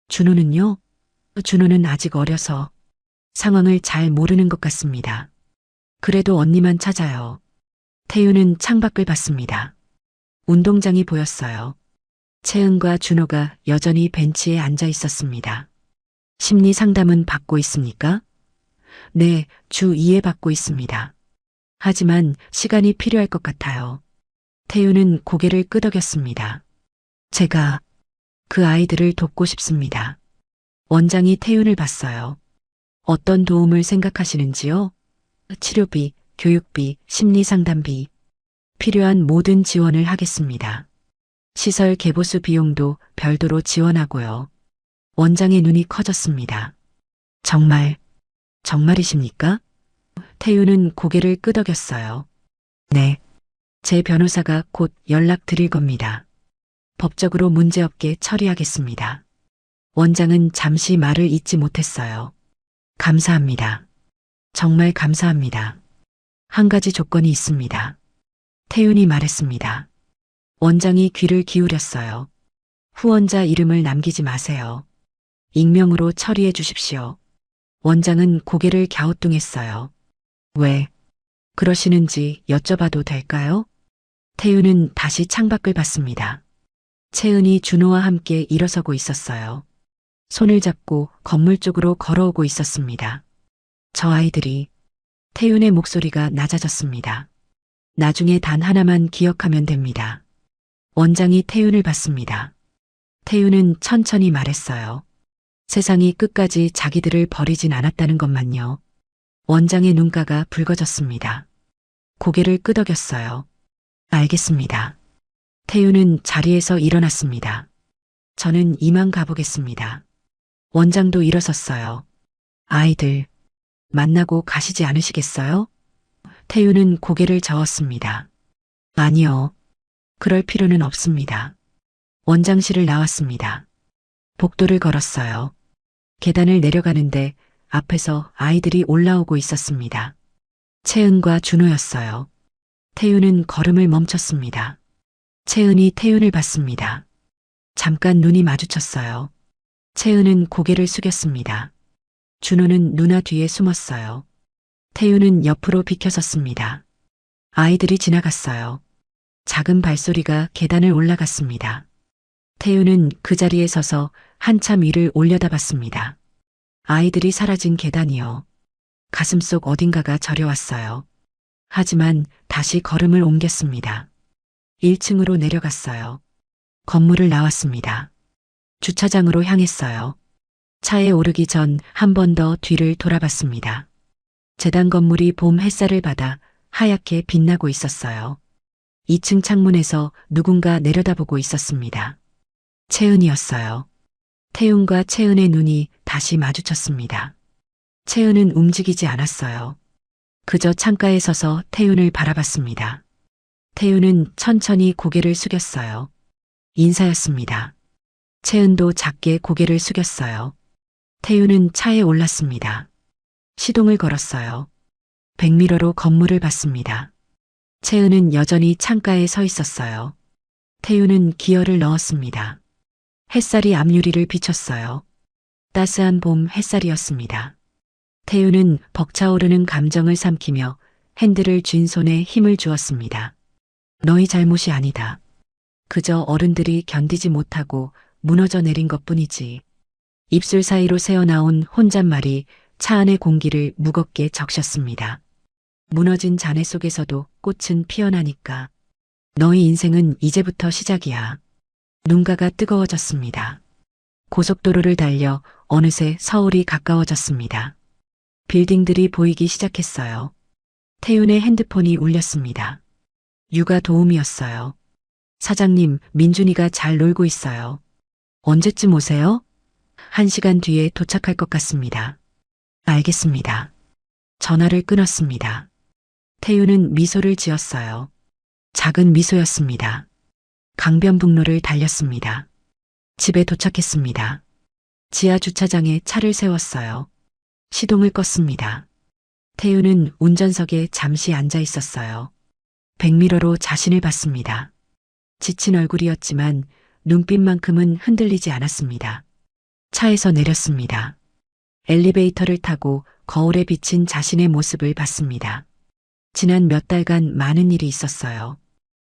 준호는요? 준호는 아직 어려서 상황을 잘 모르는 것 같습니다. 그래도 언니만 찾아요. 태윤은 창밖을 봤습니다. 운동장이 보였어요. 채은과 준호가 여전히 벤치에 앉아 있었습니다. 심리 상담은 받고 있습니까? 네, 주 2회 받고 있습니다. 하지만 시간이 필요할 것 같아요. 태윤은 고개를 끄덕였습니다. 제가 그 아이들을 돕고 싶습니다. 원장이 태윤을 봤어요. 어떤 도움을 생각하시는지요? 치료비, 교육비, 심리상담비. 필요한 모든 지원을 하겠습니다. 시설 개보수 비용도 별도로 지원하고요. 원장의 눈이 커졌습니다. 정말이십니까? 태윤은 고개를 끄덕였어요. 네. 제 변호사가 곧 연락드릴 겁니다. 법적으로 문제없게 처리하겠습니다. 원장은 잠시 말을 잇지 못했어요. 감사합니다. 정말 감사합니다. 한 가지 조건이 있습니다. 태윤이 말했습니다. 원장이 귀를 기울였어요. 후원자 이름을 남기지 마세요. 익명으로 처리해 주십시오. 원장은 고개를 갸우뚱했어요. 왜 그러시는지 여쭤봐도 될까요? 태윤은 다시 창밖을 봤습니다. 채은이 준호와 함께 일어서고 있었어요. 손을 잡고 건물 쪽으로 걸어오고 있었습니다. 저 아이들이 태윤의 목소리가 낮아졌습니다. 나중에 단 하나만 기억하면 됩니다. 원장이 태윤을 봤습니다. 태윤은 천천히 말했어요. 세상이 끝까지 자기들을 버리진 않았다는 것만요. 원장의 눈가가 붉어졌습니다. 고개를 끄덕였어요. 알겠습니다. 태윤은 자리에서 일어났습니다. 저는 이만 가보겠습니다. 원장도 일어섰어요. 아이들, 만나고 가시지 않으시겠어요? 태윤은 고개를 저었습니다. 아니요. 그럴 필요는 없습니다. 원장실을 나왔습니다. 복도를 걸었어요. 계단을 내려가는데 앞에서 아이들이 올라오고 있었습니다. 채은과 준호였어요. 태윤은 걸음을 멈췄습니다. 채은이 태윤을 봤습니다. 잠깐 눈이 마주쳤어요. 채은은 고개를 숙였습니다. 준호는 누나 뒤에 숨었어요. 태윤은 옆으로 비켜섰습니다. 아이들이 지나갔어요. 작은 발소리가 계단을 올라갔습니다. 태윤은 그 자리에 서서 한참 위를 올려다봤습니다. 아이들이 사라진 계단이요. 가슴속 어딘가가 저려왔어요. 하지만 다시 걸음을 옮겼습니다. 1층으로 내려갔어요. 건물을 나왔습니다. 주차장으로 향했어요. 차에 오르기 전 한 번 더 뒤를 돌아봤습니다. 재단 건물이 봄 햇살을 받아 하얗게 빛나고 있었어요. 2층 창문에서 누군가 내려다보고 있었습니다. 채은이었어요. 태윤과 채은의 눈이 다시 마주쳤습니다. 채은은 움직이지 않았어요. 그저 창가에 서서 태윤을 바라봤습니다. 태윤은 천천히 고개를 숙였어요. 인사였습니다. 채은도 작게 고개를 숙였어요. 태윤은 차에 올랐습니다. 시동을 걸었어요. 백미러로 건물을 봤습니다. 채은은 여전히 창가에 서 있었어요. 태윤은 기어를 넣었습니다. 햇살이 앞유리를 비췄어요. 따스한 봄 햇살이었습니다. 태윤은 벅차오르는 감정을 삼키며 핸들을 쥔 손에 힘을 주었습니다. 너희 잘못이 아니다. 그저 어른들이 견디지 못하고 무너져 내린 것뿐이지. 입술 사이로 새어나온 혼잣말이 차 안의 공기를 무겁게 적셨습니다. 무너진 잔해 속에서도 꽃은 피어나니까. 너희 인생은 이제부터 시작이야. 눈가가 뜨거워졌습니다. 고속도로를 달려 어느새 서울이 가까워졌습니다. 빌딩들이 보이기 시작했어요. 태윤의 핸드폰이 울렸습니다. 육아 도우미였어요. 사장님, 민준이가 잘 놀고 있어요. 언제쯤 오세요? 1시간 뒤에 도착할 것 같습니다. 알겠습니다. 전화를 끊었습니다. 태우는 미소를 지었어요. 작은 미소였습니다. 강변북로를 달렸습니다. 집에 도착했습니다. 지하 주차장에 차를 세웠어요. 시동을 껐습니다. 태우는 운전석에 잠시 앉아 있었어요. 백미러로 자신을 봤습니다. 지친 얼굴이었지만 눈빛만큼은 흔들리지 않았습니다. 차에서 내렸습니다. 엘리베이터를 타고 거울에 비친 자신의 모습을 봤습니다. 지난 몇 달간 많은 일이 있었어요.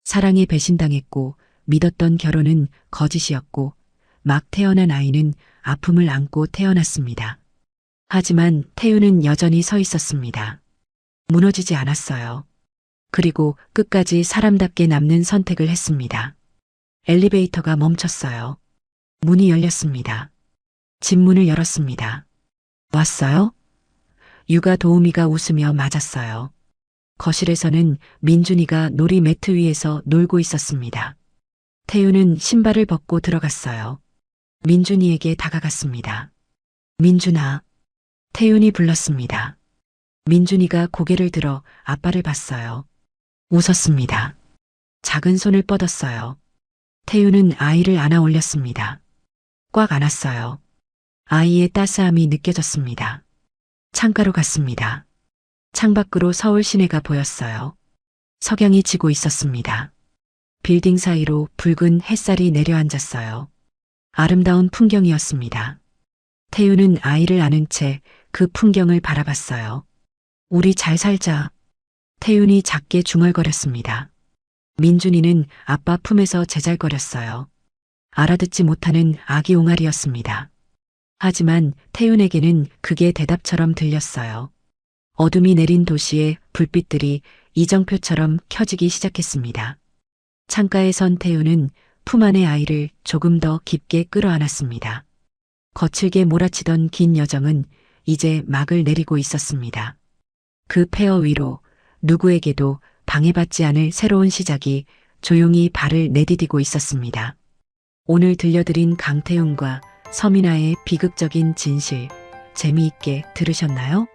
사랑에 배신당했고 믿었던 결혼은 거짓이었고 막 태어난 아이는 아픔을 안고 태어났습니다. 하지만 태우는 여전히 서 있었습니다. 무너지지 않았어요. 그리고 끝까지 사람답게 남는 선택을 했습니다. 엘리베이터가 멈췄어요. 문이 열렸습니다. 집 문을 열었습니다. 왔어요? 육아 도우미가 웃으며 맞았어요. 거실에서는 민준이가 놀이 매트 위에서 놀고 있었습니다. 태우는 신발을 벗고 들어갔어요. 민준이에게 다가갔습니다. 민준아. 태윤이 불렀습니다. 민준이가 고개를 들어 아빠를 봤어요. 웃었습니다. 작은 손을 뻗었어요. 태윤은 아이를 안아 올렸습니다. 꽉 안았어요. 아이의 따스함이 느껴졌습니다. 창가로 갔습니다. 창밖으로 서울 시내가 보였어요. 석양이 지고 있었습니다. 빌딩 사이로 붉은 햇살이 내려앉았어요. 아름다운 풍경이었습니다. 태윤은 아이를 안은 채 그 풍경을 바라봤어요. 우리 잘 살자. 태윤이 작게 중얼거렸습니다. 민준이는 아빠 품에서 제잘거렸어요. 알아듣지 못하는 아기 옹알이였습니다. 하지만 태윤에게는 그게 대답처럼 들렸어요. 어둠이 내린 도시의 불빛들이 이정표처럼 켜지기 시작했습니다. 창가에 선 태윤은 품 안의 아이를 조금 더 깊게 끌어안았습니다. 거칠게 몰아치던 긴 여정은 이제 막을 내리고 있었습니다. 그 폐허 위로 누구에게도 방해받지 않을 새로운 시작이 조용히 발을 내디디고 있었습니다. 오늘 들려드린 강태훈과 서민아의 비극적인 진실, 재미있게 들으셨나요?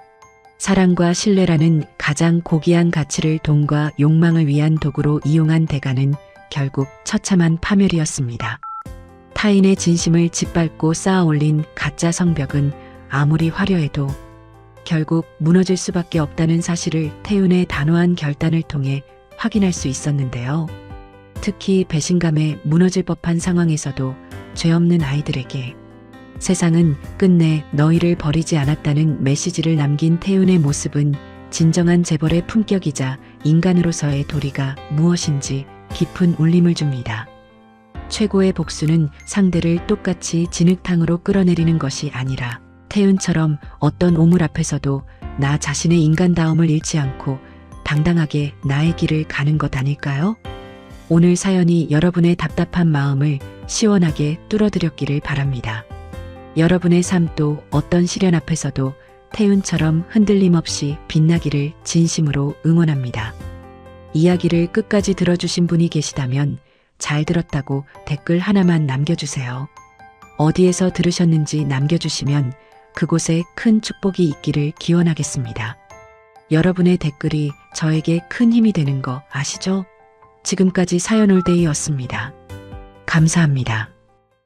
사랑과 신뢰라는 가장 고귀한 가치를 돈과 욕망을 위한 도구로 이용한 대가는 결국 처참한 파멸이었습니다. 타인의 진심을 짓밟고 쌓아 올린 가짜 성벽은 아무리 화려해도 결국 무너질 수밖에 없다는 사실을 태윤의 단호한 결단을 통해 확인할 수 있었는데요. 특히 배신감에 무너질 법한 상황에서도 죄 없는 아이들에게 세상은 끝내 너희를 버리지 않았다는 메시지를 남긴 태윤의 모습은 진정한 재벌의 품격이자 인간으로서의 도리가 무엇인지 깊은 울림을 줍니다. 최고의 복수는 상대를 똑같이 진흙탕으로 끌어내리는 것이 아니라 태윤처럼 어떤 오물 앞에서도 나 자신의 인간다움을 잃지 않고 당당하게 나의 길을 가는 것 아닐까요? 오늘 사연이 여러분의 답답한 마음을 시원하게 뚫어드렸기를 바랍니다. 여러분의 삶도 어떤 시련 앞에서도 태윤처럼 흔들림 없이 빛나기를 진심으로 응원합니다. 이야기를 끝까지 들어주신 분이 계시다면 잘 들었다고 댓글 하나만 남겨주세요. 어디에서 들으셨는지 남겨주시면 그곳에 큰 축복이 있기를 기원하겠습니다. 여러분의 댓글이 저에게 큰 힘이 되는 거 아시죠? 지금까지 사연올데이였습니다. 감사합니다.